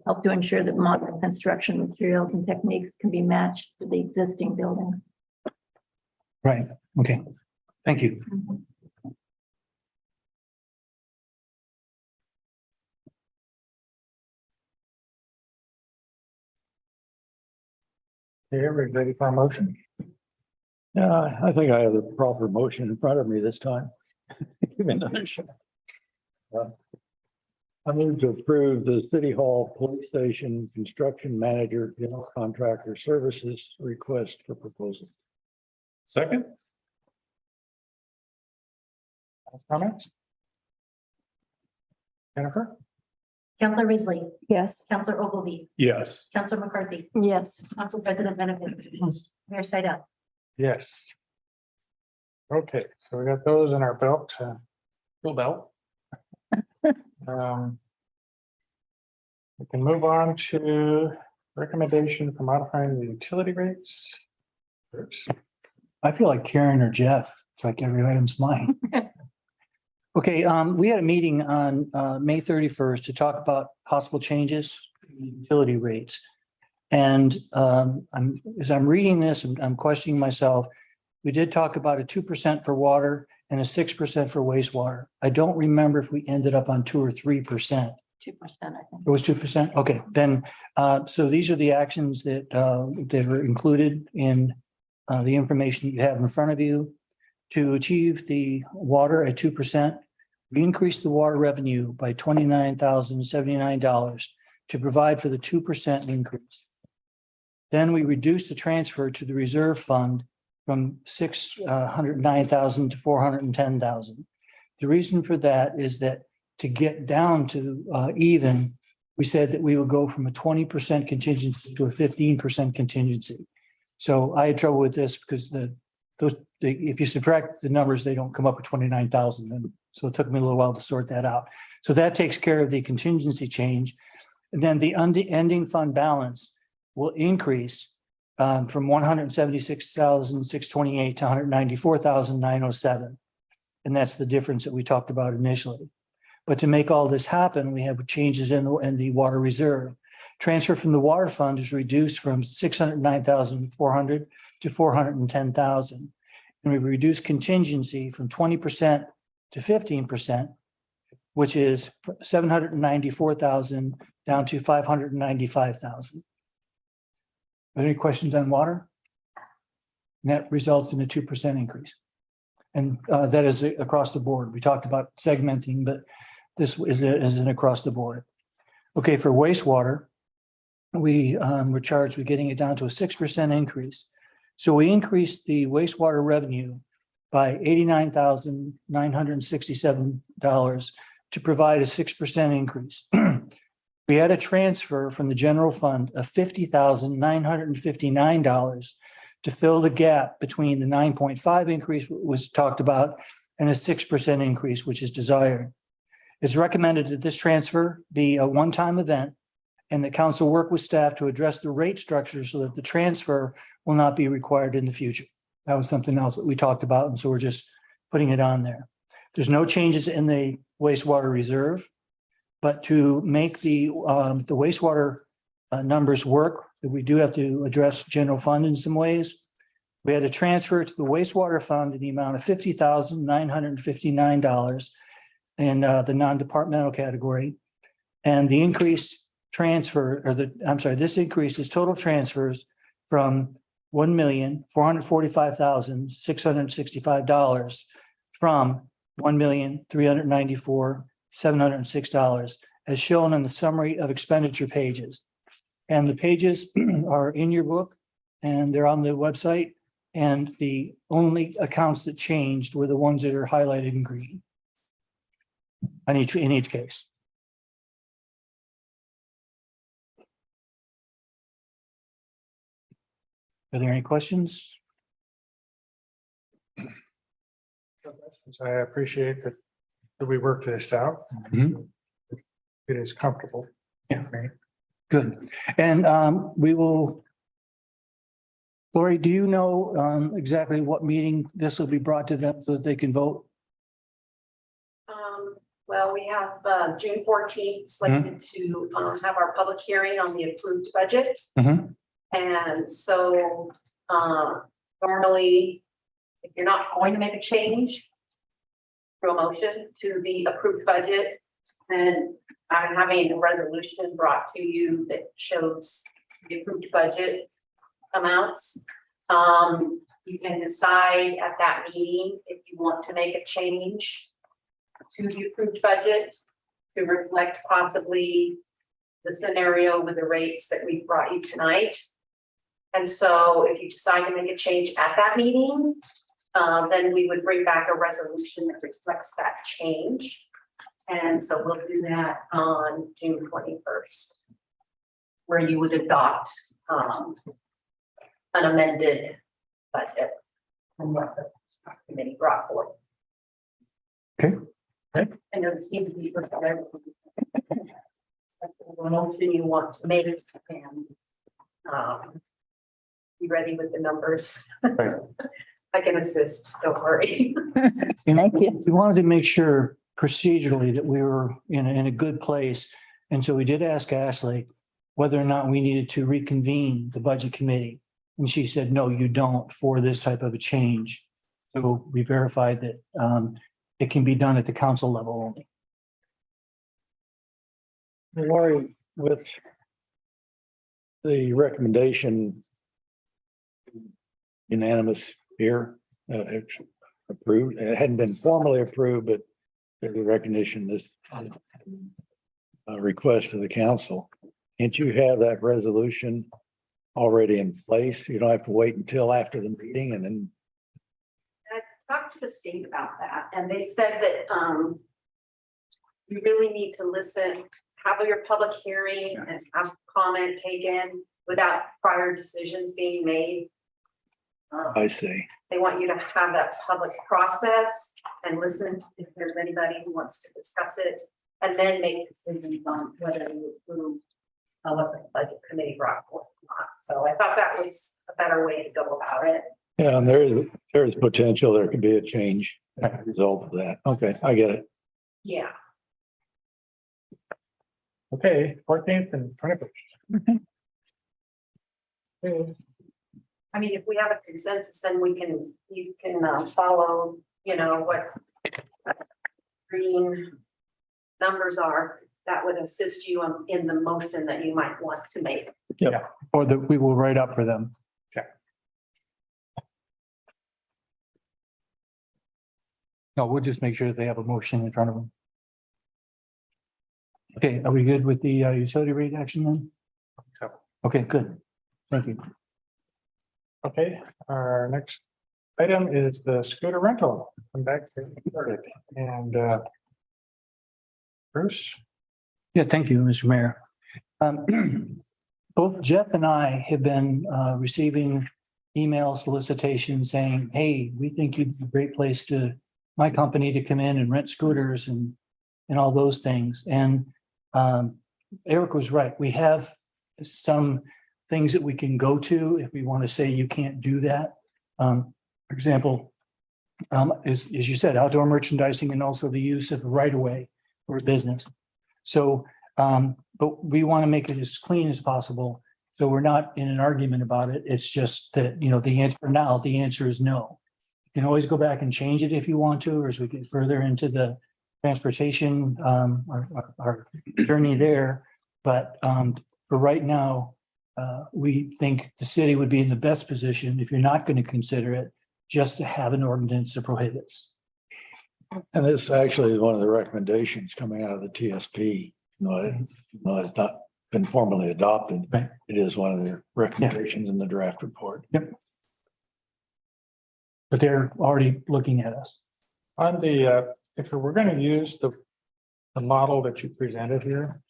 help to ensure that modern construction materials and techniques can be matched to the existing building. Right. Okay. Thank you. Okay, everybody ready for a motion? I think I have the proper motion in front of me this time. Give me another shot. I move to approve the City Hall Police Station Construction Manager General Contractor Services request for proposal. Second? Last comments? Jennifer? Counselor Risley, Yes. Counselor Ogilvy, Yes. Counselor McCarthy, Yes. Council President Benedict, Mayor Syda. Yes. Okay, so we got those in our belt, tool belt. We can move on to recommendation for modifying the utility rates. I feel like Karen or Jeff, it's like every item's mine. Okay, we had a meeting on May 31st to talk about possible changes in utility rates. And as I'm reading this, I'm questioning myself. We did talk about a 2% for water and a 6% for wastewater. I don't remember if we ended up on 2 or 3%. 2%, I think. It was 2%. Okay, then, so these are the actions that are included in the information you have in front of you. To achieve the water at 2%, we increased the water revenue by $29,079 to provide for the 2% increase. Then we reduced the transfer to the reserve fund from $609,000 to $410,000. The reason for that is that to get down to even, we said that we would go from a 20% contingency to a 15% contingency. So I had trouble with this because if you subtract the numbers, they don't come up with 29,000. And so it took me a little while to sort that out. So that takes care of the contingency change. And then the ending fund balance will increase from 176,628 to 194,907. And that's the difference that we talked about initially. But to make all this happen, we have changes in the water reserve. Transfer from the water fund is reduced from 609,400 to 410,000. And we reduced contingency from 20% to 15%, which is 794,000 down to 595,000. Are there any questions on water? And that results in a 2% increase. And that is across the board. We talked about segmenting, but this is an across the board. Okay, for wastewater, we were charged with getting it down to a 6% increase. So we increased the wastewater revenue by $89,967 to provide a 6% increase. We had a transfer from the general fund of $50,959 to fill the gap between the 9.5 increase was talked about and a 6% increase, which is desired. It's recommended that this transfer be a one-time event and the council work with staff to address the rate structure so that the transfer will not be required in the future. That was something else that we talked about, and so we're just putting it on there. There's no changes in the wastewater reserve, but to make the wastewater numbers work, we do have to address general fund in some ways. We had a transfer to the wastewater fund in the amount of $50,959 in the non-departmental category. And the increase transfer, this increases total transfers from $1,445,665 from $1,394,706 as shown on the summary of expenditure pages. And the pages are in your book and they're on the website. And the only accounts that changed were the ones that are highlighted in green in each case. Are there any questions? I appreciate that we worked this out. Mhm. It is comfortable. Yeah. Good. And we will. Lori, do you know exactly what meeting this will be brought to them so that they can vote? Well, we have June 14th slated to have our public hearing on the approved budget. Mhm. And so normally, if you're not going to make a change through a motion to the approved budget, then I'm having a resolution brought to you that shows the approved budget amounts. You can decide at that meeting if you want to make a change to the approved budget to reflect possibly the scenario with the rates that we brought you tonight. And so if you decide to make a change at that meeting, then we would bring back a resolution that reflects that change. And so we'll do that on June 21st, where you would adopt an amended budget from what the committee brought forward. Okay. I know this needs to be for everyone. That's the one option you want to make and be ready with the numbers. I can assist, don't worry. Thank you. We wanted to make sure procedurally that we were in a good place. And so we did ask Ashley whether or not we needed to reconvene the budget committee. And she said, no, you don't for this type of a change. So we verified that it can be done at the council level only. Lori, with the recommendation unanimous here, it's approved, it hadn't been formally approved, but there's a recognition this request to the council. Can't you have that resolution already in place? You don't have to wait until after the meeting and then. I talked to the state about that, and they said that you really need to listen, have your public hearing and have comment taken without prior decisions being made. I see. They want you to have that public process and listen if there's anybody who wants to discuss it, and then make decisions on whether you approve what the budget committee brought forth or not. So I thought that was a better way to go about it. Yeah, and there's potential there could be a change as a result of that. Okay, I get it. Yeah. Okay, 14th and 21st. Okay. I mean, if we have a consensus, then you can follow, what green numbers are. That would assist you in the motion that you might want to make. Or that we will write up for them. Okay. No, we'll just make sure that they have a motion in front of them. Okay, are we good with the utility rate action then? So. Okay, good. Thank you. Okay, our next item is the scooter rental. Come back to started and Bruce. Yeah, thank you, Mr. Mayor. Both Jeff and I have been receiving email solicitations saying, hey, we think you'd be a great place to, my company to come in and rent scooters and all those things. And Eric was right. We have some things that we can go to if we want to say you can't do that. For example, as you said, outdoor merchandising and also the use of right of way for business. So, but we want to make it as clean as possible. So we're not in an argument about it. It's just that, the answer for now, the answer is no. You can always go back and change it if you want to, or as we get further into the transportation, our journey there. But for right now, we think the city would be in the best position, if you're not going to consider it, just to have an ordinance that prohibits. And this actually is one of the recommendations coming out of the TSP. It's not been formally adopted. Right. It is one of the recommendations in the draft report. Yep. But they're already looking at us. On the, if we're going to use the model that you presented here.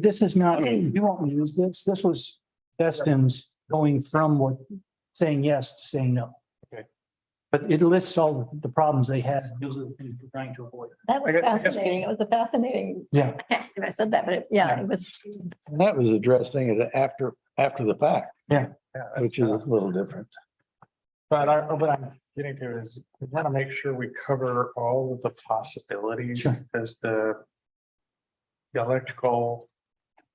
This is not, you won't use this. This was Destin's going from saying yes to saying no. Okay. But it lists all the problems they had. Those are the things we're trying to avoid. That was I guess- fascinating. It was a fascinating. Yeah. I can't believe I said that, but it was. And that was addressing it after the fact. Yeah. Which is a little different. But what I'm getting to is we want to make sure we cover all of the possibilities. Sure. Because the electrical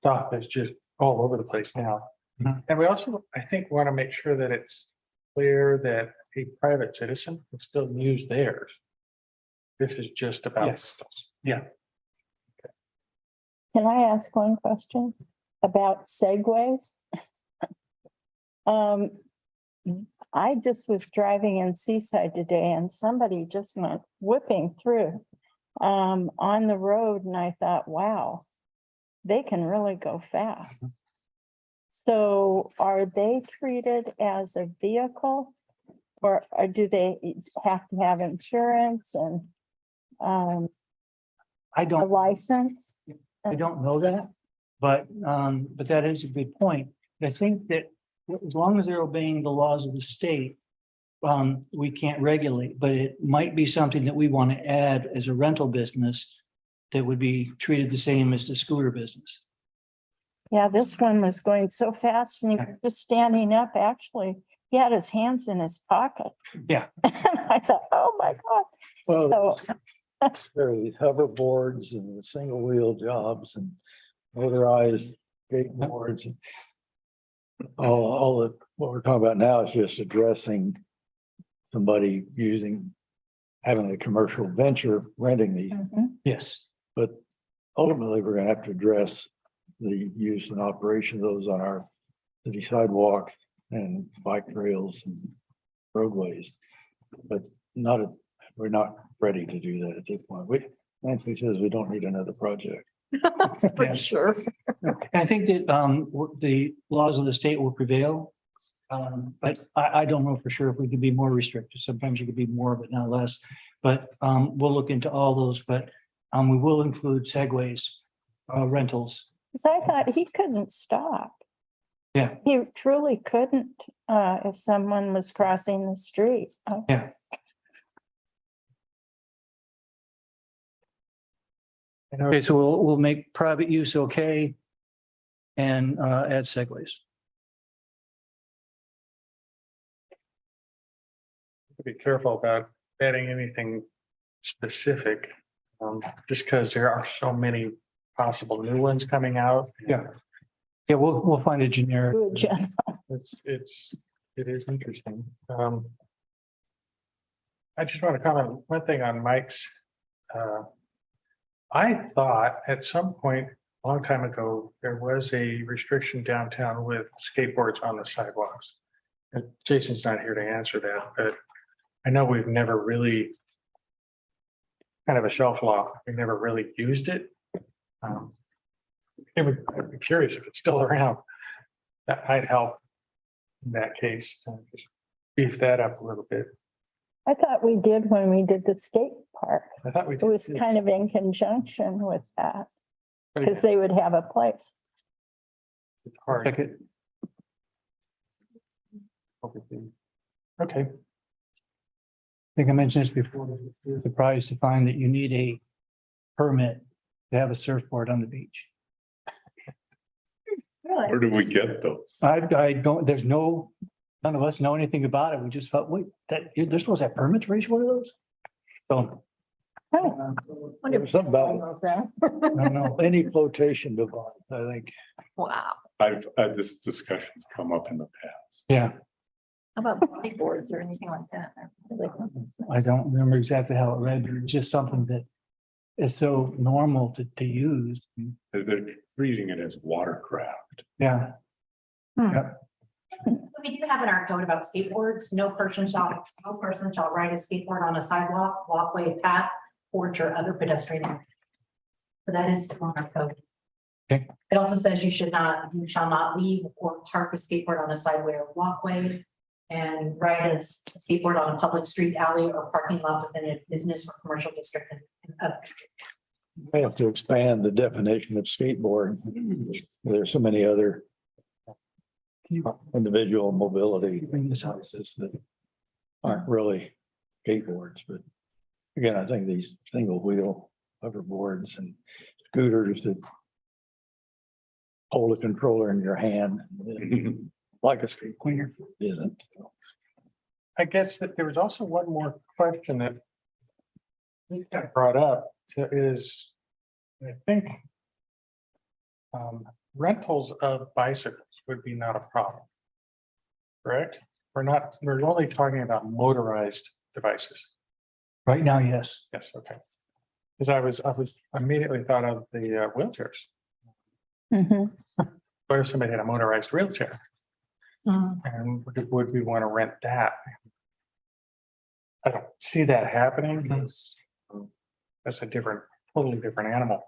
stuff is just all over the place now. Mhm. And we also, I think, want to make sure that it's clear that a private citizen can still use theirs. This is just about. Yes. Yeah. Can I ask one question? about segues. I just was driving in Seaside today and somebody just went whipping through on the road and I thought, wow, they can really go fast. So are they treated as a vehicle? Or do they have to have insurance and I a don't, license? I don't know that, but that is a good point. I think that as long as they're obeying the laws of the state, we can't regulate, but it might be something that we want to add as a rental business that would be treated the same as the scooter business. Yeah, this one was going so fast and he was just standing up, actually. He had his hands in his pocket. Yeah. I thought, oh my God. Well, So, there are these hoverboards and single wheel jobs and motorized skateboards. And all that, what we're talking about now is just addressing somebody having a commercial venture, renting these. mhm. Yes. But ultimately, we're gonna have to address the use and operation of those on our city sidewalk and bike trails and roadways. But we're not ready to do that at this point. Nancy says we don't need another project. For sure. I think that the laws of the state will prevail. But I don't know for sure if we could be more restrictive. Sometimes you could be more, but not less. But we'll look into all those, but we will include segways, rentals. Because I thought he couldn't stop. Yeah. He truly couldn't if someone was crossing the street. Yeah. Okay, so we'll make private use okay and add segways. Be careful about adding anything specific, just because there are so many possible new ones coming out. Yeah. Yeah, we'll find a generic. Good, Jen. It is interesting. I just want to comment one thing on Mike's. I thought at some point, a long time ago, there was a restriction downtown with skateboards on the sidewalks. And Jason's not here to answer that, but I know we've never really kind of a shelf law. We never really used it. I'd be curious if it's still around. That might help in that case. Just beef that up a little bit. I thought we did when we did the skate park. I thought we It was did. kind of in conjunction with that, But because they would have a place. it's hard. Check it. Okay, I think I mentioned this before. Surprised to find that you need a permit to have a surfboard on the beach. Where do we get those? I don't, none of us know anything about it. We just thought, wait, they're supposed to have permits for each one of those? So. There's something about I don't know. any flotation device, I think. Wow. I've had this discussion's come up in the past. Yeah, How about bodyboards or anything like that? I don't remember exactly how it read. It's just something that is so normal to use. They're treating it as watercraft. Yeah. So we do have in our code about skateboards, no person shall ride a skateboard on a sidewalk, walkway, path, porch, or other pedestrian area. So that is still on our code. Okay. It also says you shall not leave or park a skateboard on a sideway or walkway. And ride a skateboard on a public street, alley, or parking lot within a business or commercial district. We have to expand the definition of skateboard. There's so many other individual mobility devices that aren't really skateboards, but again, I think these single wheel hoverboards and scooters that hold a controller in your hand like a street cleaner isn't. I guess that there was also one more question that got brought up is, I think rentals of bicycles would be not a problem. Correct? We're only talking about motorized devices. Right now, yes. Yes, okay. Because I was immediately thought of the wheelchairs. Mhm. what if somebody had a motorized wheelchair? Mm. And would we want to rent that? I don't see that happening because that's a totally different animal.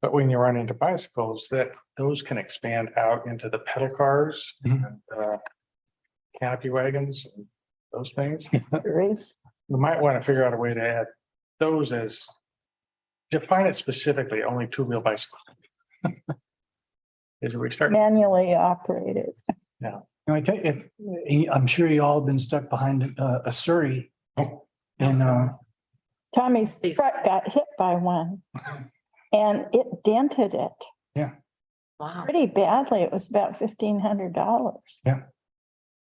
But when you run into bicycles, those can expand out into the pedal cars Mhm. and canopy wagons and those things. There is. We might want to figure out a way to add those as define it specifically, only two-wheel bicycle. As we start, Manually operated. I tell you, I'm sure you all have been stuck behind a Surrey. And Tommy's truck got hit by one and it dented it. Yeah. Wow. Pretty badly. It was about $1,500.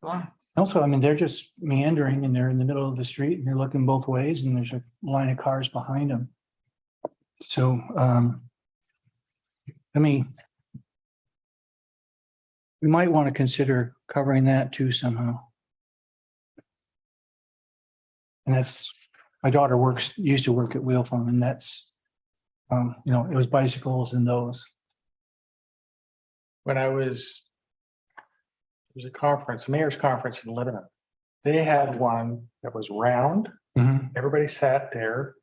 Wow. also, I mean, they're just meandering and they're in the middle of the street and they're looking both ways and there's a line of cars behind them. So, I mean, we might want to consider covering that too somehow. And that's, my daughter used to work at Wheel Farm and that's, you know, it was bicycles and those. when it was a conference, mayor's conference in Lebanon. They had one that was round. Everybody sat there.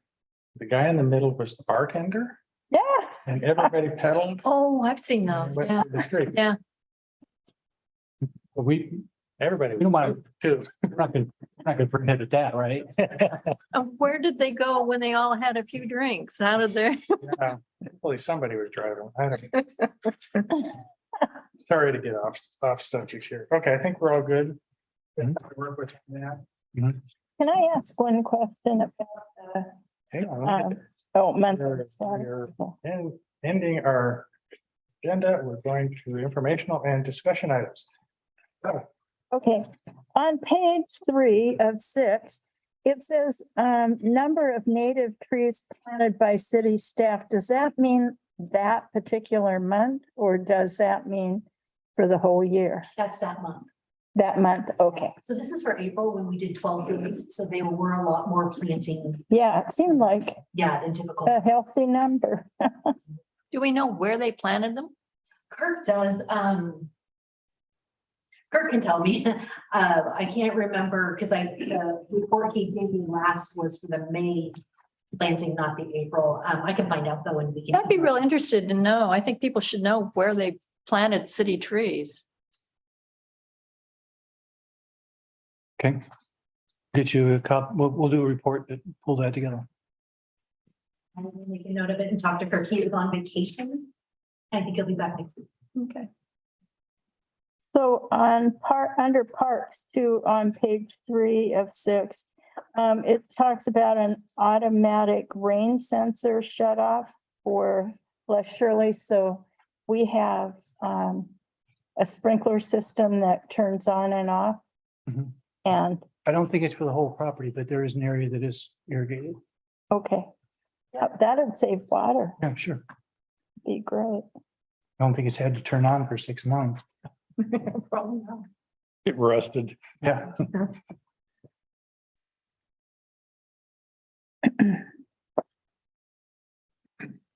The guy in the middle was the bartender Yeah. and everybody pedaled. Oh, I've seen those. Went Yeah. through the street. Yeah. But everybody. We don't mind. Too. Not gonna prohibit that, right? Where did they go when they all had a few drinks? How did they? Yeah, hopefully somebody was driving. I don't- Sorry to get off subject here. Okay, I think we're all good. Work with that. Can I ask one question about the, Hang on. mental We're- status? we're ending our agenda. We're going to informational and discussion items. Okay, on page 3 of 6, it says, number of native trees planted by city staff. Does that mean that particular month or does that mean for the whole year? That's that month. That month, okay. So this is for April when we did 12 days. So they were a lot more planting, Yeah, it seemed like than typical. a healthy number. Do we know where they planted them? Kirk does, Kirk can tell me. I can't remember because the report he gave me last was for the May planting, not the April. I can find out though and we can. I'd be real interested to know. I think people should know where they planted city trees. Okay. Get you a cop, we'll do a report that pulls that together. And then make a note of it and talk to Kirk. He was on vacation. I think he'll be back next week. Okay. So under parks 2 on page 3 of 6, it talks about an automatic rain sensor shut off for Les Shirley. So we have a sprinkler system that turns on and off. Mhm. And, I don't think it's for the whole property, but there is an area that is irrigated. okay, that'd save water, Yeah, sure. be great. I don't think it's had to turn on for 6 months. Probably not. Get rusted. Yeah.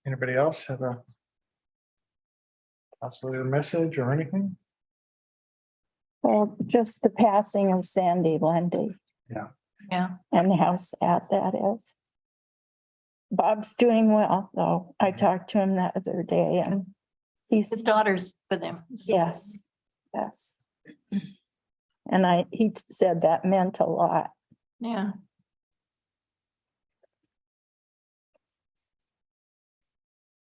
Anybody else have a absolute message or anything? Well, just the passing of Sandy Lundy. Yeah. And how sad that is. Bob's doing well, though. I talked to him that other day and His he's, daughter's with him. yes, yes. And he said that meant a lot. Yeah.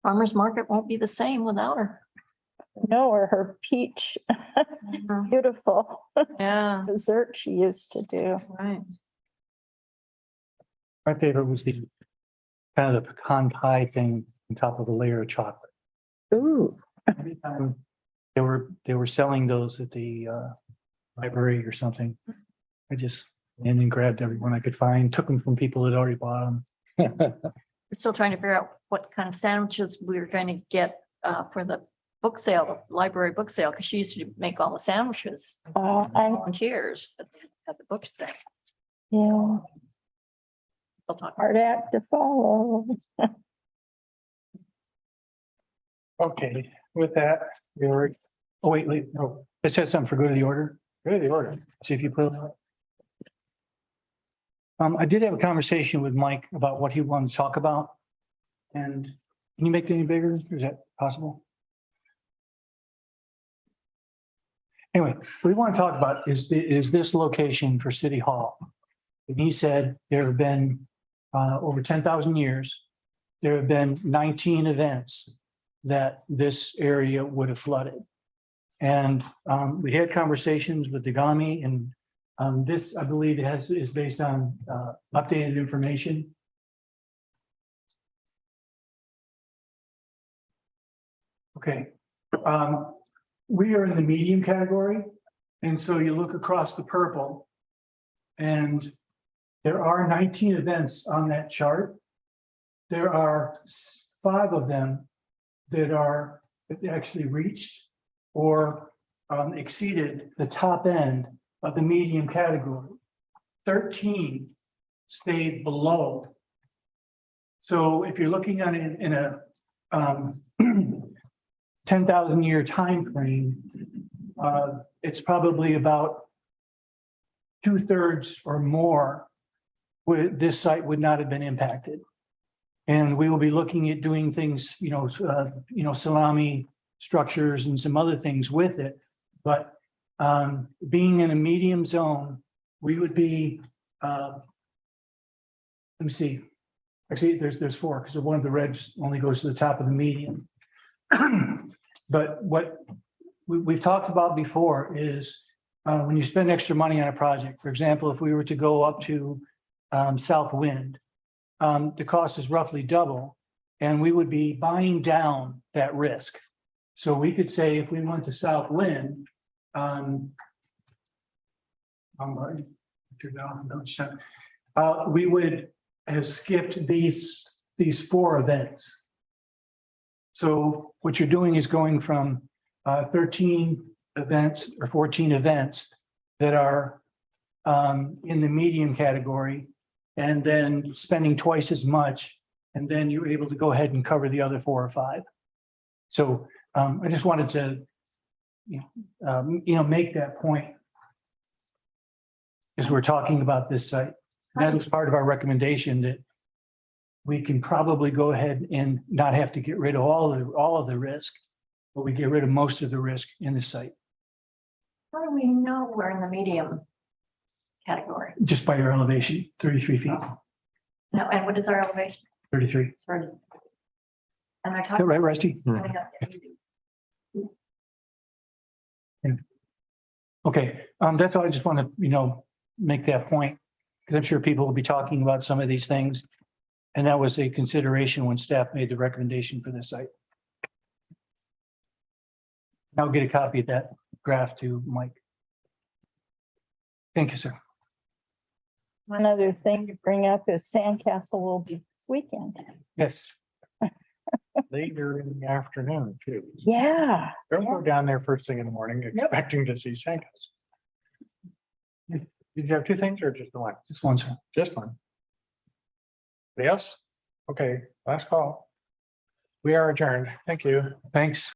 Farmer's market won't be the same without her. No, or her peach, beautiful Yeah, dessert she used to do. right. My favorite was the kind of the pecan pie thing on top of a layer of chocolate. Ooh, Every time they were selling those at the library or something. I just and then grabbed everyone I could find, took them from people that already bought them. We're still trying to figure out what kind of sandwiches we were going to get for the book sale, library book sale, because she used to make all the sandwiches. Volunteers at the book sale. yeah, We'll talk. hard act to follow. Okay, with that, we're Oh, wait, no, it says something for go to the order. Go to the order. See if you put it. I did have a conversation with Mike about what he wanted to talk about. And can you make it any bigger? Is that possible? Anyway, what we want to talk about is this location for City Hall. And he said there have been over 10,000 years, there have been 19 events that this area would have flooded. And we had conversations with Dagami, and this, I believe, is based on updated information. Okay, we are in the medium category, and so you look across the purple, and there are 19 events on that chart. There are 5 of them that actually reached or exceeded the top end of the medium category. 13 stayed below. So if you're looking at it in a 10,000 year time frame, it's probably about 2/3 or more where this site would not have been impacted. And we will be looking at doing things, salami structures and some other things with it. But being in a medium zone, we would be, let me see. Actually, there's 4 because one of the reds only goes to the top of the medium. But what we've talked about before is when you spend extra money on a project, for example, if we were to go up to South Wind, the cost is roughly double, and we would be buying down that risk. So we could say if we went to South Wind, we would have skipped these 4 events. So what you're doing is going from 13 events or 14 events that are in the medium category, and then spending twice as much, and then you're able to go ahead and cover the other 4 or 5. So I just wanted to, make that point as we're talking about this site. That was part of our recommendation, that we can probably go ahead and not have to get rid of all of the risk, but we get rid of most of the risk in the site, How do we know we're in the medium category? just by our elevation, 33 feet, No, and what is our elevation? 33. And they're Is that talking. right, Rusty? Okay, that's all. I just want to, make that point, because I'm sure people will be talking about some of these things. And that was a consideration when staff made the recommendation for this site. I'll get a copy of that graph to Mike. Thank you, sir. One other thing to bring up is Sandcastle will be this weekend. Yes. Later in the afternoon too. Yeah. Don't go down there first thing in the morning expecting to see Sankas. Did you have 2 things or just the one? Just one, sir. Just one. Anybody else? Okay, last call. We are adjourned. Thank you. Thanks.